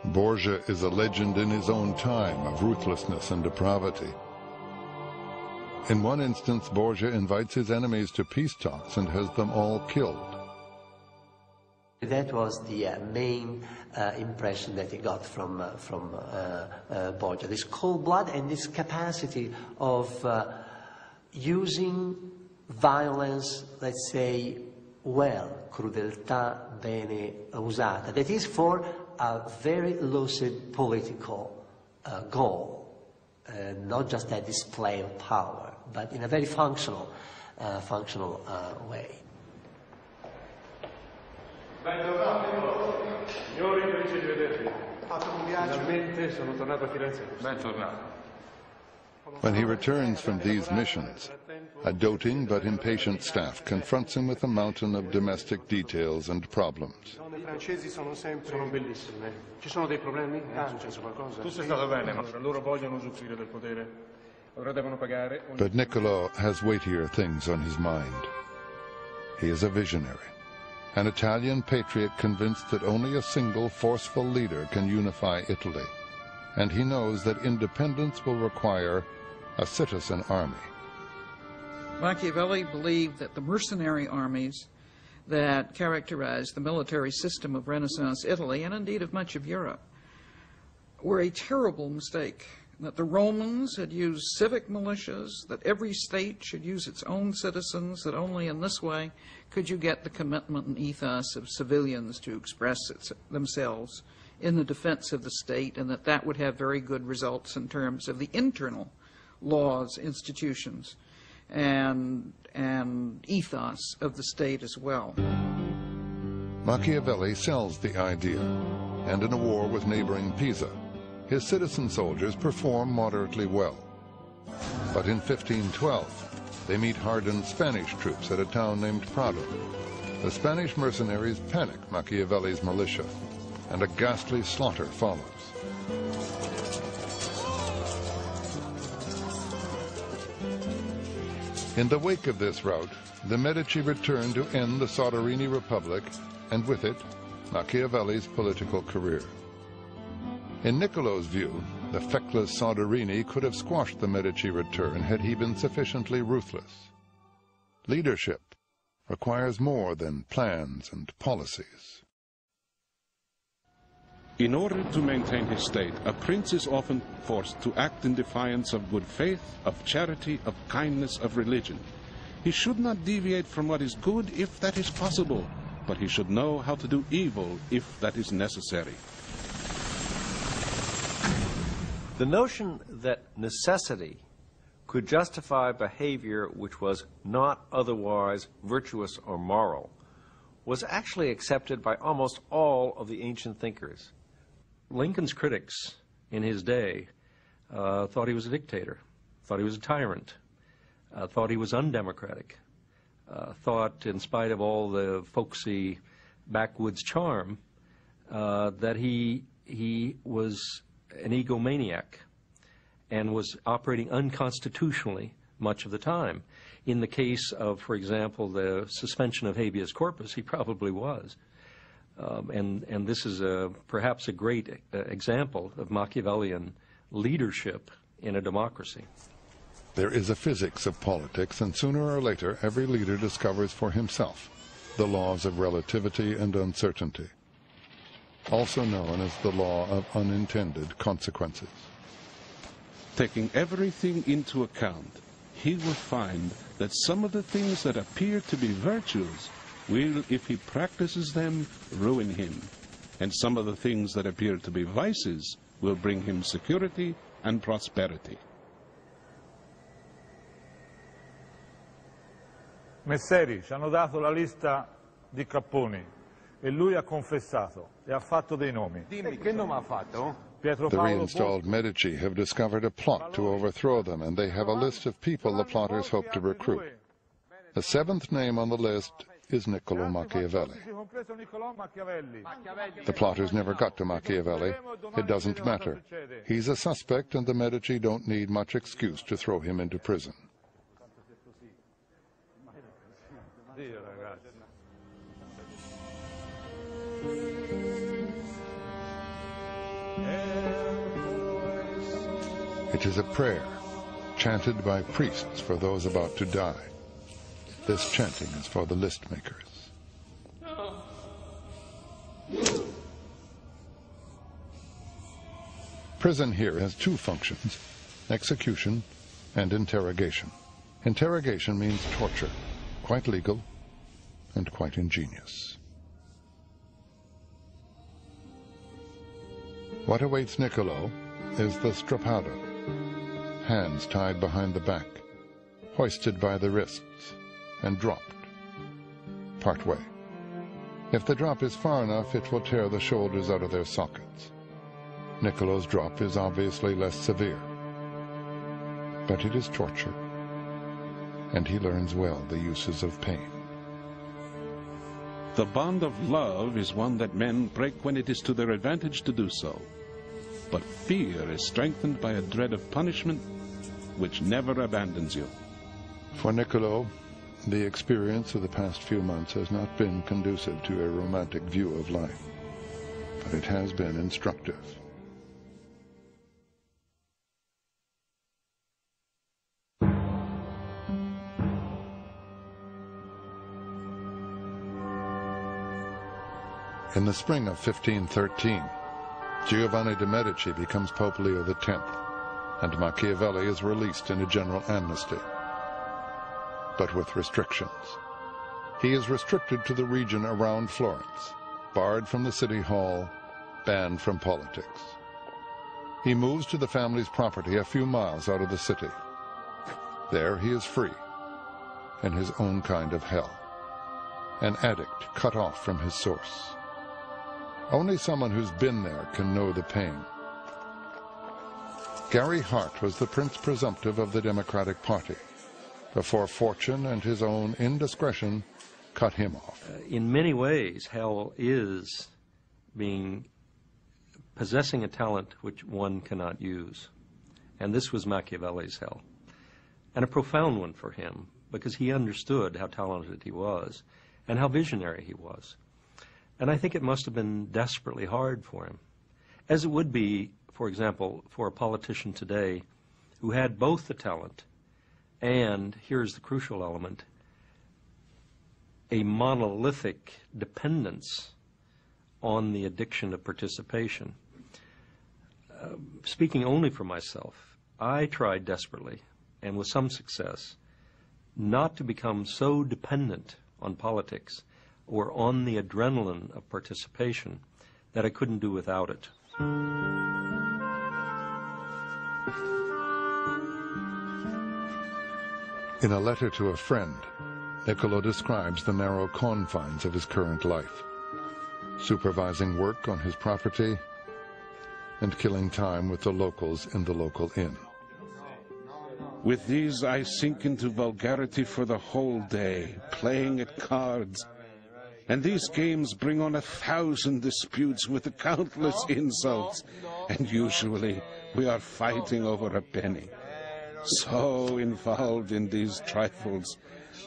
Borgia is a legend in his own time of ruthlessness and depravity. In one instance, Borgia invites his enemies to peace talks and has them all killed. That was the main impression that he got from Borgia, this cold blood and this capacity of using violence, let's say, well, crudeltà bene usata, that is for a very lucid political goal, not just a display of power, but in a very functional way. Signori, felice di vedervi. Fatto un viaggio. Finalmente sono tornato a Firenze. Bentornato. When he returns from these missions, a doting but impatient staff confronts him with a mountain of domestic details and problems. I francesi sono bellissime. Ci sono dei problemi? È successo qualcosa? Tu sei stato bene, ma loro vogliono usufruire del potere. Ora devono pagare. But Niccolò has weightier things on his mind. He is a visionary, an Italian patriot convinced that only a single forceful leader can unify Italy, and he knows that independence will require a citizen army. Machiavelli believed that the mercenary armies that characterized the military system of Renaissance Italy, and indeed of much of Europe, were a terrible mistake, that the Romans had used civic militias, that every state should use its own citizens, that only in this way could you get the commitment and ethos of civilians to express themselves in the defense of the state, and that would have very good results in terms of the internal laws, institutions, and ethos of the state as well. Machiavelli sells the idea, and in a war with neighboring Pisa, his citizen soldiers perform moderately well. But in 1512, they meet hardened Spanish troops at a town named Prado. The Spanish mercenaries panic Machiavelli's militia, and a ghastly slaughter follows. In the wake of this rout, the Medici returned to end the Soderini Republic, and with it, Machiavelli's political career. In Niccolo's view, the feckless Soderini could have squashed the Medici return had he been sufficiently ruthless. Leadership requires more than plans and policies. In order to maintain his state, a prince is often forced to act in defiance of good faith, of charity, of kindness, of religion. He should not deviate from what is good if that is possible, but he should know how to do evil if that is necessary. The notion that necessity could justify behavior which was not otherwise virtuous or moral was actually accepted by almost all of the ancient thinkers. Lincoln's critics in his day thought he was a dictator, thought he was a tyrant, thought he was undemocratic, thought, in spite of all the folksy backwoods charm, that he was an egomaniac and was operating unconstitutionally much of the time. In the case of, for example, the suspension of habeas corpus, he probably was. And this is perhaps a great example of Machiavellian leadership in a democracy. There is a physics of politics, and sooner or later every leader discovers for himself the laws of relativity and uncertainty, also known as the law of unintended consequences. Taking everything into account, he will find that some of the things that appear to be virtues will, if he practices them, ruin him, and some of the things that appear to be vices will bring him security and prosperity. Messeri, ci hanno dato la lista di capponi e lui ha confessato e ha fatto dei nomi. Dimmi, che nome ha fatto? The reinstalled Medici have discovered a plot to overthrow them, and they have a list of people the plotters hope to recruit. The seventh name on the list is Niccolo Machiavelli. The plotters never got to Machiavelli. It doesn't matter. He's a suspect, and the Medici don't need much excuse to throw him into prison. It is a prayer chanted by priests for those about to die. This chanting is for the list makers. Prison here has two functions: execution and interrogation. Interrogation means torture, quite legal and quite ingenious. What awaits Niccolo is the strappado, hands tied behind the back, hoisted by the wrists, and dropped part way. If the drop is far enough, it will tear the shoulders out of their sockets. Niccolo's drop is obviously less severe, but it is torture, and he learns well the uses of pain. The bond of love is one that men break when it is to their advantage to do so. But fear is strengthened by a dread of punishment which never abandons you. For Niccolo, the experience of the past few months has not been conducive to a romantic view of life, but it has been instructive. In the spring of 1513, Giovanni de' Medici becomes Pope Leo X, and Machiavelli is released in a general amnesty, but with restrictions. He is restricted to the region around Florence, barred from the city hall, banned from politics. He moves to the family's property a few miles out of the city. There he is free, in his own kind of hell, an addict cut off from his source. Only someone who's been there can know the pain. Gary Hart was the prince presumptive of the Democratic Party, before fortune and his own indiscretion cut him off. In many ways, hell is possessing a talent which one cannot use. And this was Machiavelli's hell, and a profound one for him, because he understood how talented he was and how visionary he was. And I think it must have been desperately hard for him, as it would be, for example, for a politician today who had both the talent and, here's the crucial element, a monolithic dependence on the addiction of participation. Speaking only for myself, I tried desperately, and with some success, not to become so dependent on politics or on the adrenaline of participation that I couldn't do without it. In a letter to a friend, Niccolo describes the narrow confines of his current life, supervising work on his property and killing time with the locals in the local inn. With these I sink into vulgarity for the whole day, playing at cards. And these games bring on 1,000 disputes with the countless insults, and usually we are fighting over a penny. So involved in these trifles,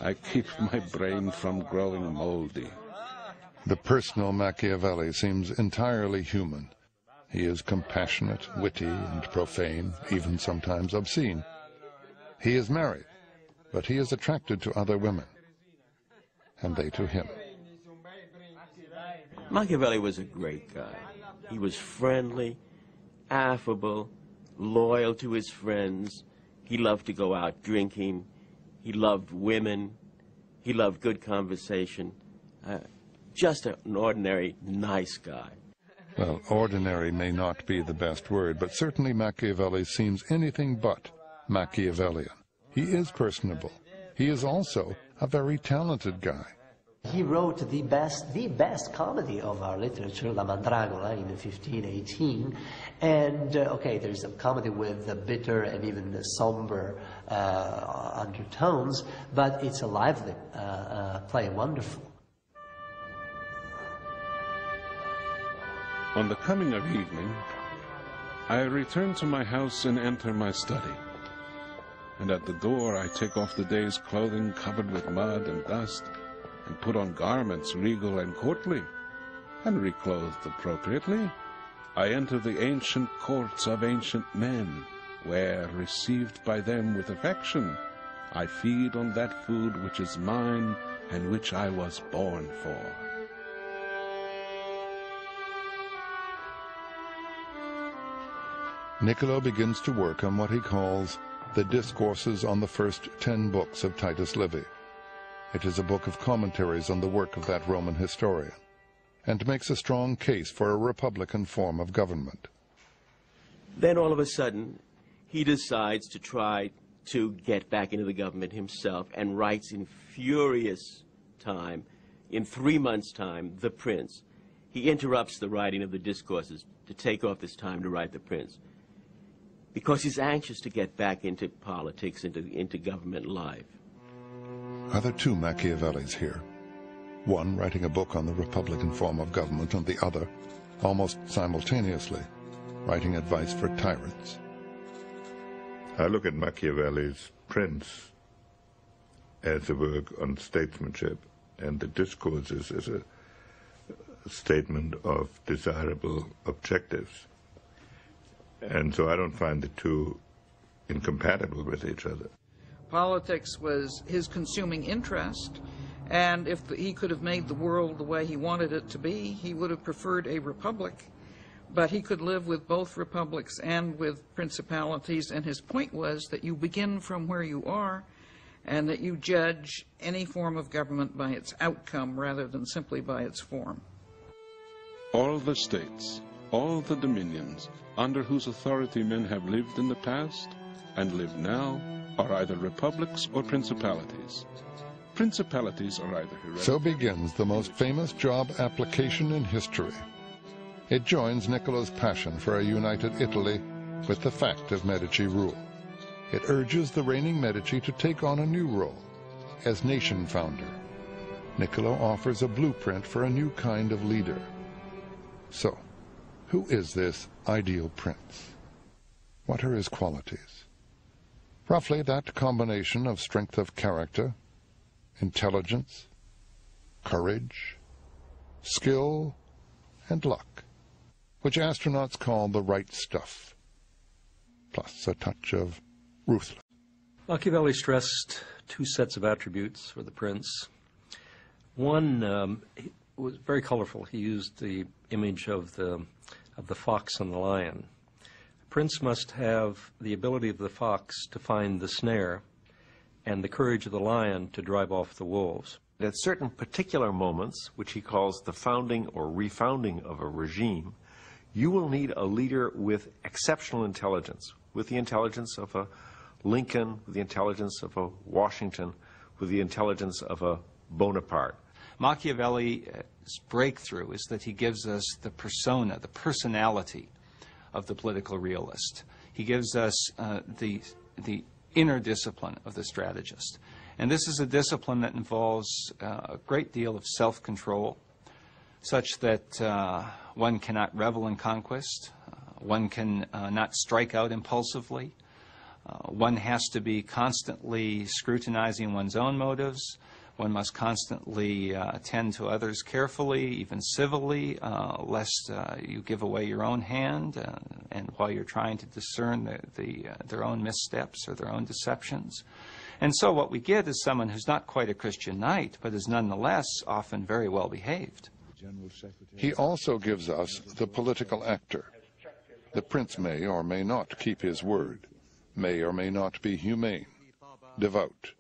I keep my brain from growing moldy. The personal Machiavelli seems entirely human. He is compassionate, witty, and profane, even sometimes obscene. He is married, but he is attracted to other women, and they to him. Machiavelli was a great guy. He was friendly, affable, loyal to his friends. He loved to go out drinking. He loved women. He loved good conversation. Just an ordinary, nice guy. Well, ordinary may not be the best word, but certainly Machiavelli seems anything but Machiavellian. He is personable. He is also a very talented guy. He wrote the best comedy of our literature, La Mandragola, in 1518. And, okay, there's a comedy with bitter and even somber undertones, but it's a lively play, wonderful. On the coming of evening, I return to my house and enter my study. And at the door I take off the day's clothing covered with mud and dust, and put on garments regal and courtly, and reclothed appropriately, I enter the ancient courts of ancient men, where, received by them with affection, I feed on that food which is mine and which I was born for. Niccolo begins to work on what he calls the Discourses on the First 10 Books of Titus Livy. It is a book of commentaries on the work of that Roman historian, and makes a strong case for a republican form of government. Then all of a sudden, he decides to try to get back into the government himself, and writes in furious time, in 3 months' time, The Prince. He interrupts the writing of the Discourses to take off this time to write The Prince, because he's anxious to get back into politics, into government life. Are there two Machiavellis here? One writing a book on the republican form of government, and the other, almost simultaneously, writing advice for tyrants. I look at Machiavelli's Prince as a work on statesmanship, and the Discourses as a statement of desirable objectives. And so I don't find the two incompatible with each other. Politics was his consuming interest, and if he could have made the world the way he wanted it to be, he would have preferred a republic. But he could live with both republics and with principalities, and his point was that you begin from where you are, and that you judge any form of government by its outcome rather than simply by its form. All the states, all the dominions, under whose authority men have lived in the past and live now, are either republics or principalities. Principalities are either hereditary. So begins the most famous job application in history. It joins Niccolo's passion for a united Italy with the fact of Medici rule. It urges the reigning Medici to take on a new role as nation founder. Niccolo offers a blueprint for a new kind of leader. So, who is this ideal prince? What are his qualities? Roughly that combination of strength of character, intelligence, courage, skill, and luck, which astronauts call the right stuff, plus a touch of ruthless. Machiavelli stressed two sets of attributes for the prince. One was very colorful. He used the image of the fox and the lion. The prince must have the ability of the fox to find the snare and the courage of the lion to drive off the wolves. At certain particular moments, which he calls the founding or refounding of a regime, you will need a leader with exceptional intelligence, with the intelligence of a Lincoln, with the intelligence of a Washington, with the intelligence of a Bonaparte. Machiavelli's breakthrough is that he gives us the persona, the personality of the political realist. He gives us the inner discipline of the strategist. And this is a discipline that involves a great deal of self-control, such that one cannot revel in conquest, one can not strike out impulsively, one has to be constantly scrutinizing one's own motives, one must constantly attend to others carefully, even civilly, lest you give away your own hand, and while you're trying to discern their own missteps or their own deceptions. And so what we get is someone who's not quite a Christian knight, but is nonetheless often very well behaved. He also gives us the political actor. The prince may or may not keep his word, may or may not be humane, devout,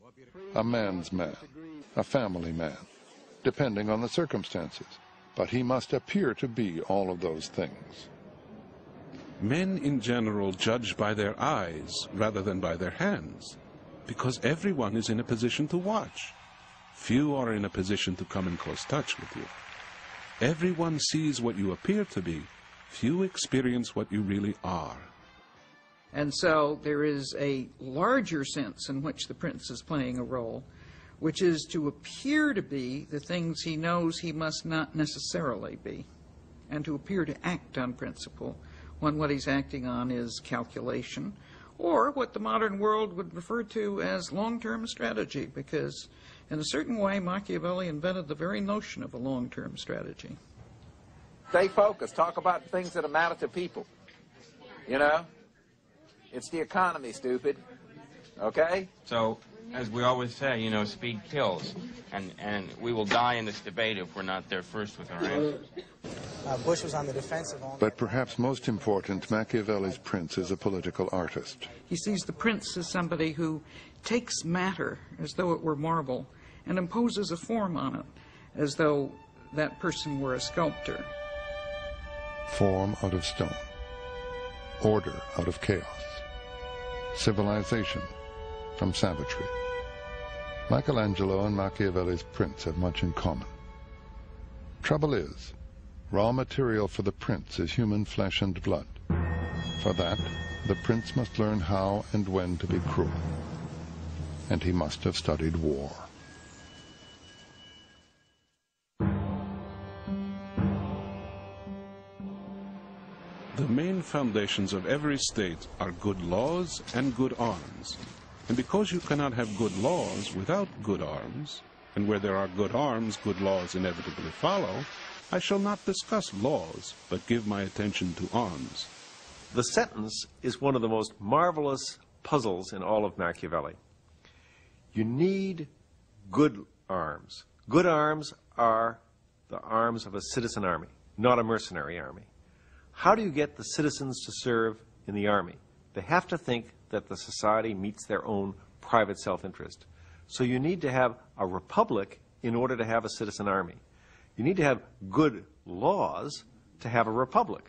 a man's man, a family man, depending on the circumstances, but he must appear to be all of those things. Men in general judge by their eyes rather than by their hands, because everyone is in a position to watch. Few are in a position to come in close touch with you. Everyone sees what you appear to be. Few experience what you really are. And so there is a larger sense in which the prince is playing a role, which is to appear to be the things he knows he must not necessarily be, and to appear to act on principle when what he's acting on is calculation, or what the modern world would refer to as long-term strategy, because in a certain way Machiavelli invented the very notion of a long-term strategy. Stay focused. Talk about things that matter to people. You know? It's the economy, stupid. Okay? So, as we always say, you know, speed kills. And we will die in this debate if we're not there first with our answers. Bush was on the defensive. But perhaps most important, Machiavelli's prince is a political artist. He sees the prince as somebody who takes matter as though it were marble and imposes a form on it as though that person were a sculptor. Form out of stone, order out of chaos, civilization from savagery. Michelangelo and Machiavelli's prince have much in common. Trouble is, raw material for the prince is human flesh and blood. For that, the prince must learn how and when to be cruel. And he must have studied war. The main foundations of every state are good laws and good arms. And because you cannot have good laws without good arms, and where there are good arms, good laws inevitably follow, I shall not discuss laws, but give my attention to arms. The sentence is one of the most marvelous puzzles in all of Machiavelli. You need good arms. Good arms are the arms of a citizen army, not a mercenary army. How do you get the citizens to serve in the army? They have to think that the society meets their own private self-interest. So you need to have a republic in order to have a citizen army. You need to have good laws to have a republic.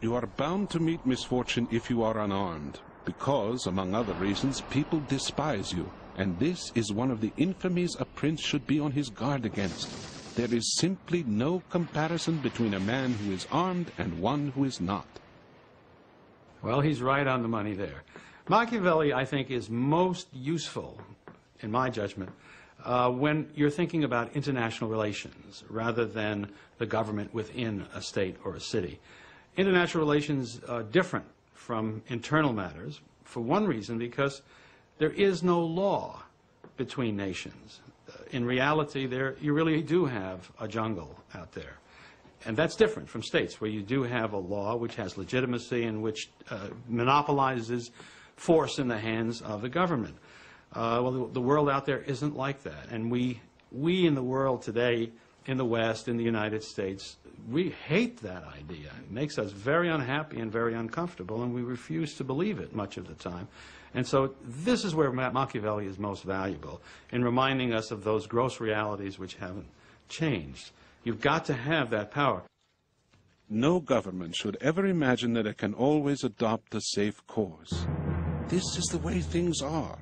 You are bound to meet misfortune if you are unarmed, because, among other reasons, people despise you. And this is one of the infamies a prince should be on his guard against. There is simply no comparison between a man who is armed and one who is not. Well, he's right on the money there. Machiavelli, I think, is most useful, in my judgment, when you're thinking about international relations rather than the government within a state or a city. International relations are different from internal matters, for one reason, because there is no law between nations. In reality, you really do have a jungle out there. And that's different from states, where you do have a law which has legitimacy and which monopolizes force in the hands of the government. Well, the world out there isn't like that. And we in the world today, in the West, in the United States, we hate that idea. It makes us very unhappy and very uncomfortable, and we refuse to believe it much of the time. And so this is where Machiavelli is most valuable, in reminding us of those gross realities which haven't changed. You've got to have that power. No government should ever imagine that it can always adopt a safe course. This is the way things are.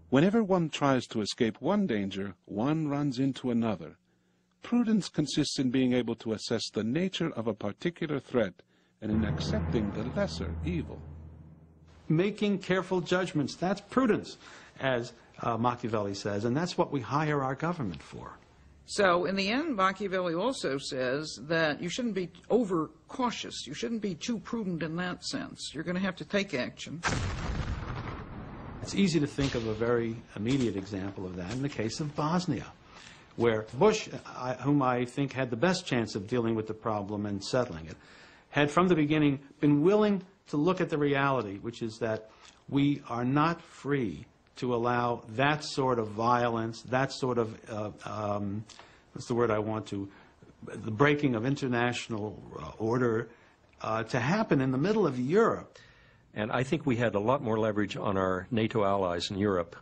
Whenever one tries to escape one danger, one runs into another. Prudence consists in being able to assess the nature of a particular threat and in accepting the lesser evil. Making careful judgments, that's prudence, as Machiavelli says, and that's what we hire our government for. So in the end, Machiavelli also says that you shouldn't be over-cautious. You shouldn't be too prudent in that sense. You're going to have to take action. It's easy to think of a very immediate example of that in the case of Bosnia, where Bush, whom I think had the best chance of dealing with the problem and settling it, had from the beginning been willing to look at the reality, which is that we are not free to allow that sort of violence, that sort of, what's the word I want to, the breaking of international order to happen in the middle of Europe. And I think we had a lot more leverage on our NATO allies in Europe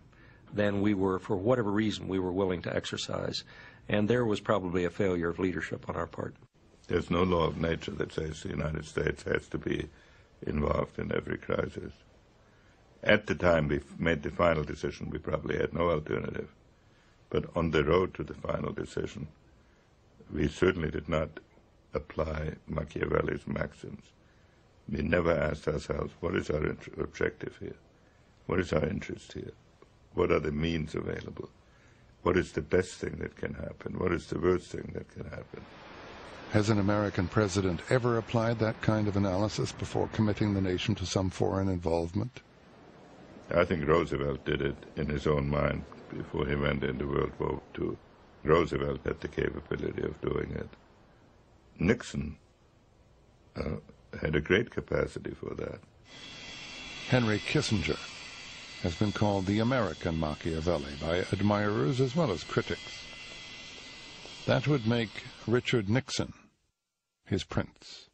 than we were, for whatever reason, we were willing to exercise. And there was probably a failure of leadership on our part. There's no law of nature that says the United States has to be involved in every crisis. At the time we made the final decision, we probably had no alternative. But on the road to the final decision, we certainly did not apply Machiavelli's maxims. We never asked ourselves, what is our objective here? What is our interest here? What are the means available? What is the best thing that can happen? What is the worst thing that can happen? Has an American president ever applied that kind of analysis before committing the nation to some foreign involvement? I think Roosevelt did it in his own mind before he went into World War II. Roosevelt had the capability of doing it. Nixon had a great capacity for that. Henry Kissinger has been called the American Machiavelli by admirers as well as critics. That would make Richard Nixon his prince.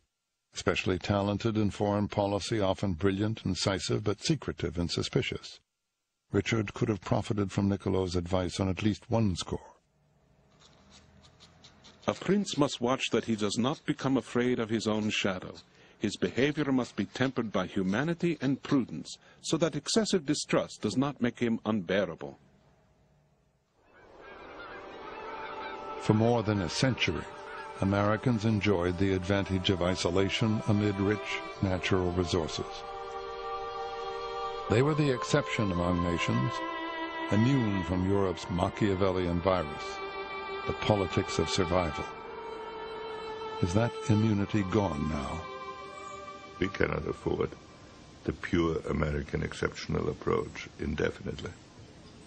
Especially talented in foreign policy, often brilliant, incisive, but secretive and suspicious. Richard could have profited from Niccolò's advice on at least one score. A prince must watch that he does not become afraid of his own shadow. His behavior must be tempered by humanity and prudence, so that excessive distrust does not make him unbearable. For more than a century, Americans enjoyed the advantage of isolation amid rich natural resources. They were the exception among nations, immune from Europe's Machiavellian virus, the politics of survival. Is that immunity gone now? We cannot afford the pure American exceptional approach indefinitely.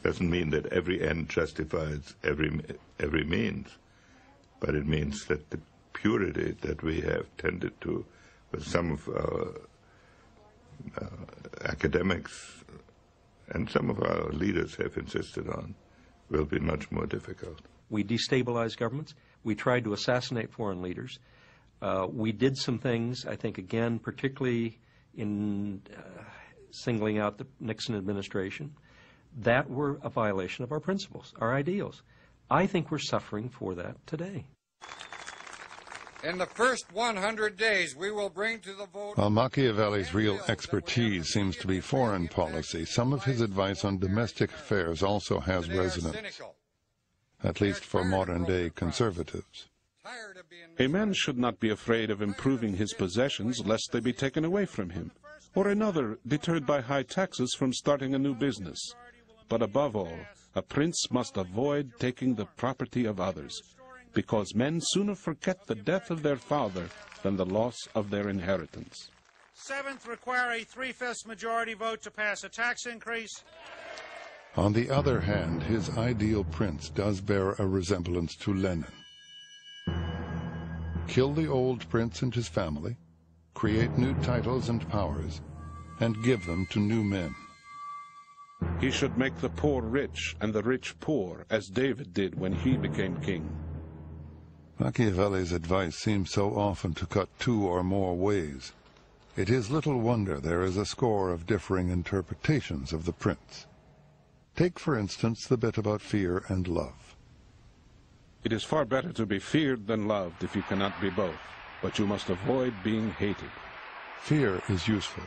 Doesn't mean that every end justifies every means, but it means that the purity that we have tended to, with some of our academics and some of our leaders have insisted on, will be much more difficult. We destabilized governments. We tried to assassinate foreign leaders. We did some things, I think, again, particularly in singling out the Nixon administration, that were a violation of our principles, our ideals. I think we're suffering for that today. In the first 100 days, we will bring to the vote... While Machiavelli's real expertise seems to be foreign policy, some of his advice on domestic affairs also has resonance, at least for modern-day conservatives. A man should not be afraid of improving his possessions lest they be taken away from him, or another deterred by high taxes from starting a new business. But above all, a prince must avoid taking the property of others, because men sooner forget the death of their father than the loss of their inheritance. Seventh, require a 3/5 majority vote to pass a tax increase. On the other hand, his ideal prince does bear a resemblance to Lenin. Kill the old prince and his family, create new titles and powers, and give them to new men. He should make the poor rich and the rich poor, as David did when he became king. Machiavelli's advice seems so often to cut two or more ways. It is little wonder there is a score of differing interpretations of the prince. Take, for instance, the bit about fear and love. It is far better to be feared than loved if you cannot be both, but you must avoid being hated. Fear is useful.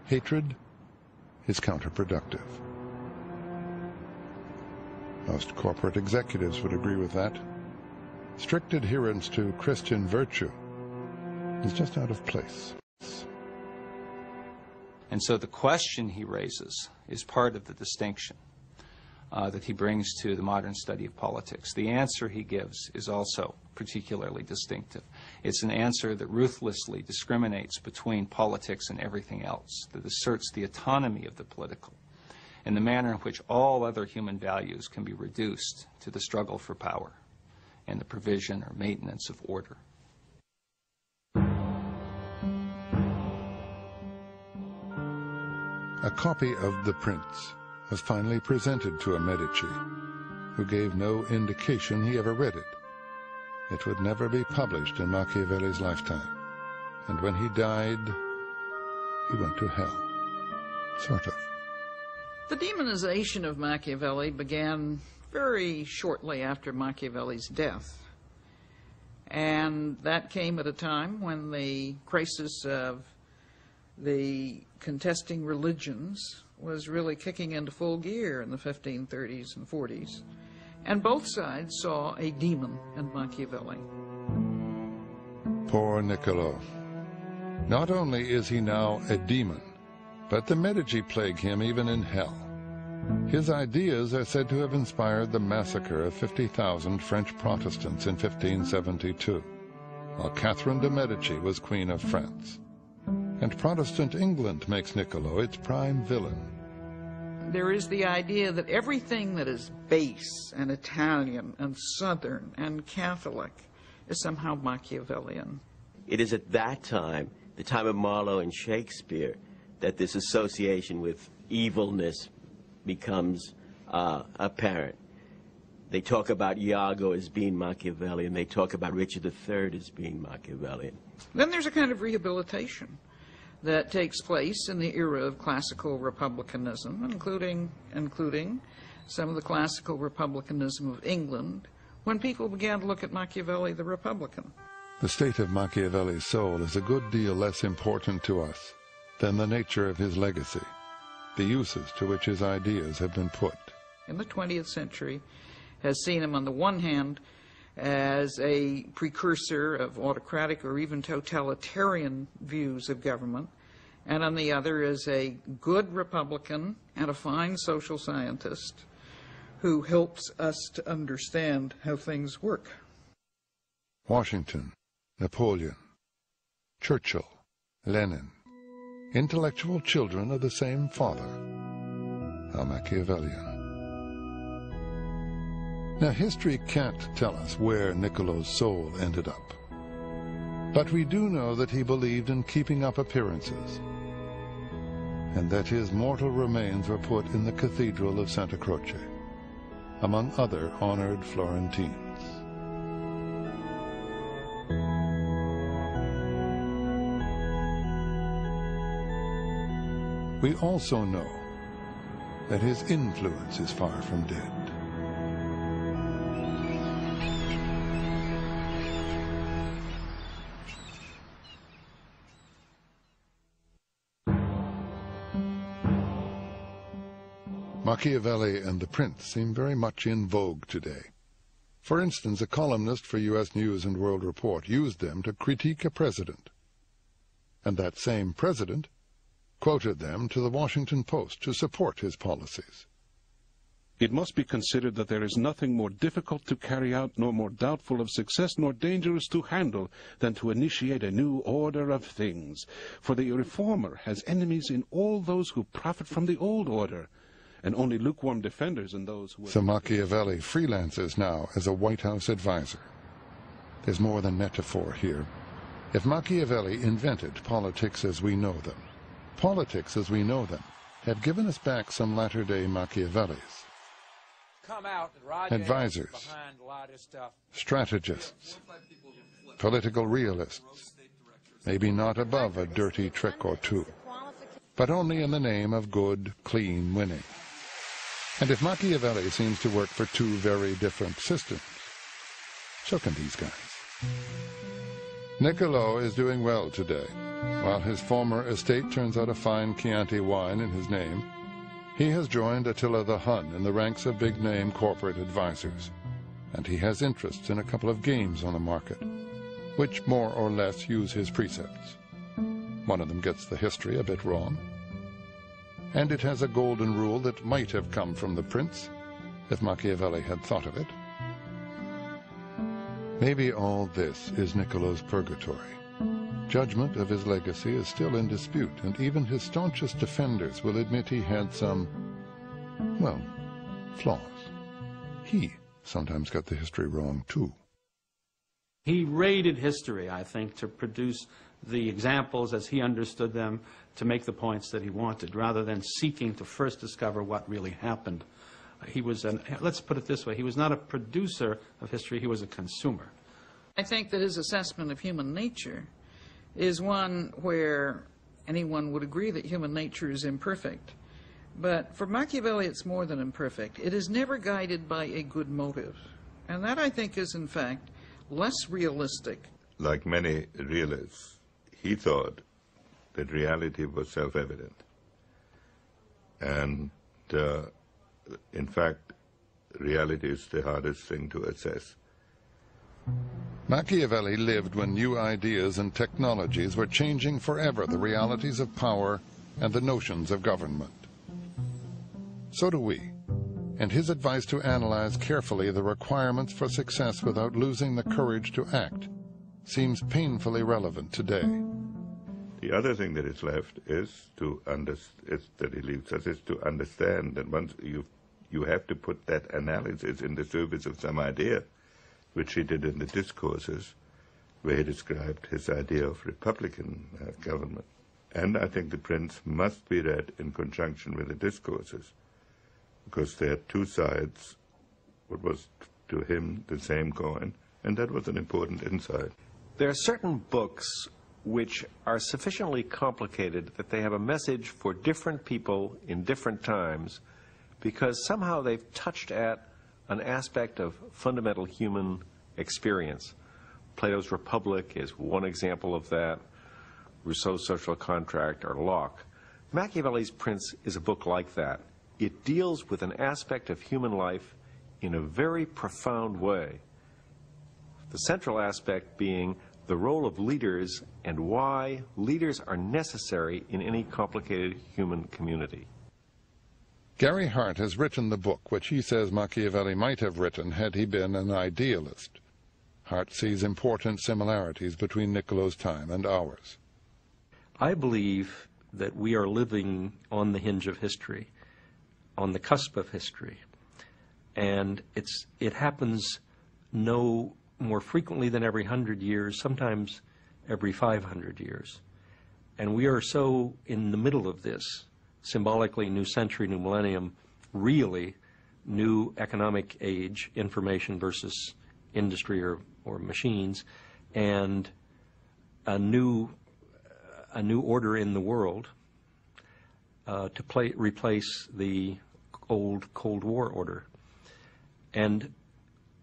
Hatred is counterproductive. Most corporate executives would agree with that. Strict adherence to Christian virtue is just out of place. And so the question he raises is part of the distinction that he brings to the modern study of politics. The answer he gives is also particularly distinctive. It's an answer that ruthlessly discriminates between politics and everything else, that asserts the autonomy of the political and the manner in which all other human values can be reduced to the struggle for power and the provision or maintenance of order. A copy of The Prince was finally presented to a Medici, who gave no indication he ever read it. It would never be published in Machiavelli's lifetime, and when he died, he went to hell. Sort of. The demonization of Machiavelli began very shortly after Machiavelli's death. And that came at a time when the crisis of the contesting religions was really kicking into full gear in the 1530s and 40s. And both sides saw a demon in Machiavelli. Poor Niccolo. Not only is he now a demon, but the Medici plague him even in hell. His ideas are said to have inspired the massacre of 50,000 French Protestants in 1572, while Catherine de' Medici was Queen of France. And Protestant England makes Niccolo its prime villain. There is the idea that everything that is base and Italian and Southern and Catholic is somehow Machiavellian. It is at that time, the time of Marlowe and Shakespeare, that this association with evilness becomes apparent. They talk about Iago as being Machiavellian. They talk about Richard III as being Machiavellian. Then there's a kind of rehabilitation that takes place in the era of classical republicanism, including some of the classical republicanism of England, when people began to look at Machiavelli the Republican. The state of Machiavelli's soul is a good deal less important to us than the nature of his legacy, the uses to which his ideas have been put. In the 20th century has seen him on the one hand as a precursor of autocratic or even totalitarian views of government, and on the other as a good Republican and a fine social scientist who helps us to understand how things work. Washington, Napoleon, Churchill, Lenin, intellectual children of the same father. How Machiavellian. Now, history can't tell us where Niccolo's soul ended up. But we do know that he believed in keeping up appearances, and that his mortal remains were put in the Cathedral of Santa Croce, among other honored Florentines. We also know that his influence is far from dead. Machiavelli and the Prince seem very much in vogue today. For instance, a columnist for U.S. News and World Report used them to critique a president. And that same president quoted them to the Washington Post to support his policies. It must be considered that there is nothing more difficult to carry out, nor more doubtful of success, nor dangerous to handle, than to initiate a new order of things. For the reformer has enemies in all those who profit from the old order, and only lukewarm defenders in those who... So Machiavelli freelances now as a White House advisor. There's more than metaphor here. If Machiavelli invented politics as we know them, politics as we know them have given us back some latter-day Machiavellis. Advisors, strategists, political realists, maybe not above a dirty trick or two, but only in the name of good, clean winning. And if Machiavelli seems to work for two very different systems, so can these guys. Niccolo is doing well today. While his former estate turns out a fine Chianti wine in his name, he has joined Attila the Hun in the ranks of big-name corporate advisors, and he has interests in a couple of games on the market, which more or less use his precepts. One of them gets the history a bit wrong, and it has a golden rule that might have come from the prince, if Machiavelli had thought of it. Maybe all this is Niccolo's purgatory. Judgment of his legacy is still in dispute, and even his staunchest defenders will admit he had some, well, flaws. He sometimes got the history wrong, too. He raided history, I think, to produce the examples as he understood them, to make the points that he wanted, rather than seeking to first discover what really happened. He was let's put it this way, he was not a producer of history, he was a consumer. I think that his assessment of human nature is one where anyone would agree that human nature is imperfect. But for Machiavelli, it's more than imperfect. It is never guided by a good motive. And that, I think, is, in fact, less realistic. Like many realists, he thought that reality was self-evident. And, in fact, reality is the hardest thing to assess. Machiavelli lived when new ideas and technologies were changing forever the realities of power and the notions of government. So do we, and his advice to analyze carefully the requirements for success without losing the courage to act seems painfully relevant today. The other thing that is left is that he leaves us is to understand that once you have to put that analysis in the service of some idea, which he did in the discourses, where he described his idea of republican government. And I think the Prince must be read in conjunction with the discourses, because they had two sides, what was to him the same coin, and that was an important insight. There are certain books which are sufficiently complicated that they have a message for different people in different times, because somehow they've touched at an aspect of fundamental human experience. Plato's Republic is one example of that, Rousseau's Social Contract, or Locke. Machiavelli's Prince is a book like that. It deals with an aspect of human life in a very profound way. The central aspect being the role of leaders and why leaders are necessary in any complicated human community. Gary Hart has written the book which he says Machiavelli might have written had he been an idealist. Hart sees important similarities between Niccolo's time and ours. I believe that we are living on the hinge of history, on the cusp of history, and it happens no more frequently than every 100 years, sometimes every 500 years. And we are so in the middle of this, symbolically new century, new millennium, really new economic age, information versus industry or machines, and a new order in the world to replace the old Cold War order. And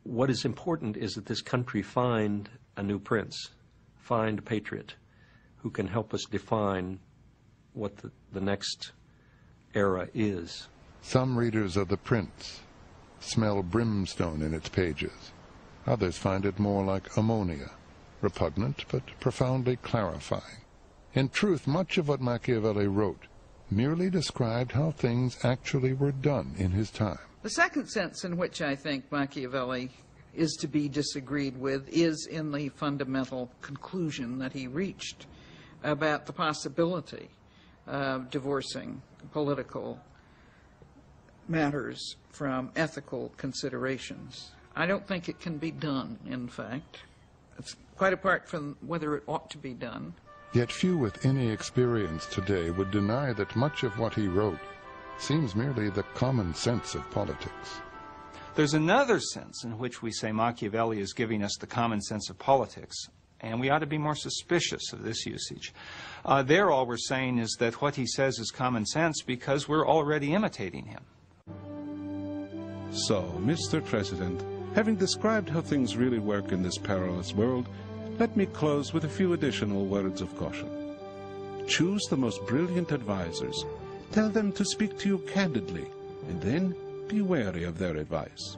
what is important is that this country find a new prince, find a patriot who can help us define what the next era is. Some readers of The Prince smell brimstone in its pages. Others find it more like ammonia, repugnant but profoundly clarifying. In truth, much of what Machiavelli wrote merely described how things actually were done in his time. The second sense in which I think Machiavelli is to be disagreed with is in the fundamental conclusion that he reached about the possibility of divorcing political matters from ethical considerations. I don't think it can be done, in fact. It's quite apart from whether it ought to be done. Yet few with any experience today would deny that much of what he wrote seems merely the common sense of politics. There's another sense in which we say Machiavelli is giving us the common sense of politics, and we ought to be more suspicious of this usage. There all we're saying is that what he says is common sense because we're already imitating him. So, Mr. President, having described how things really work in this perilous world, let me close with a few additional words of caution. Choose the most brilliant advisors. Tell them to speak to you candidly, and then be wary of their advice.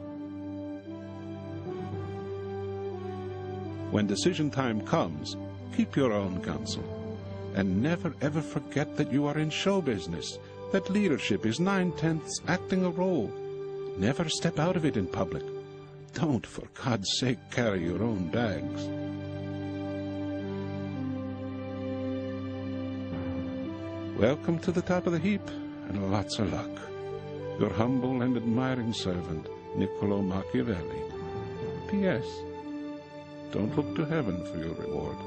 When decision time comes, keep your own counsel. And never ever forget that you are in show business, that leadership is 9/10 acting a role. Never step out of it in public. Don't, for God's sake, carry your own bags. Welcome to the top of the heap, and lots of luck. Your humble and admiring servant, Niccolo Machiavelli. P.S. Don't look to heaven for your reward.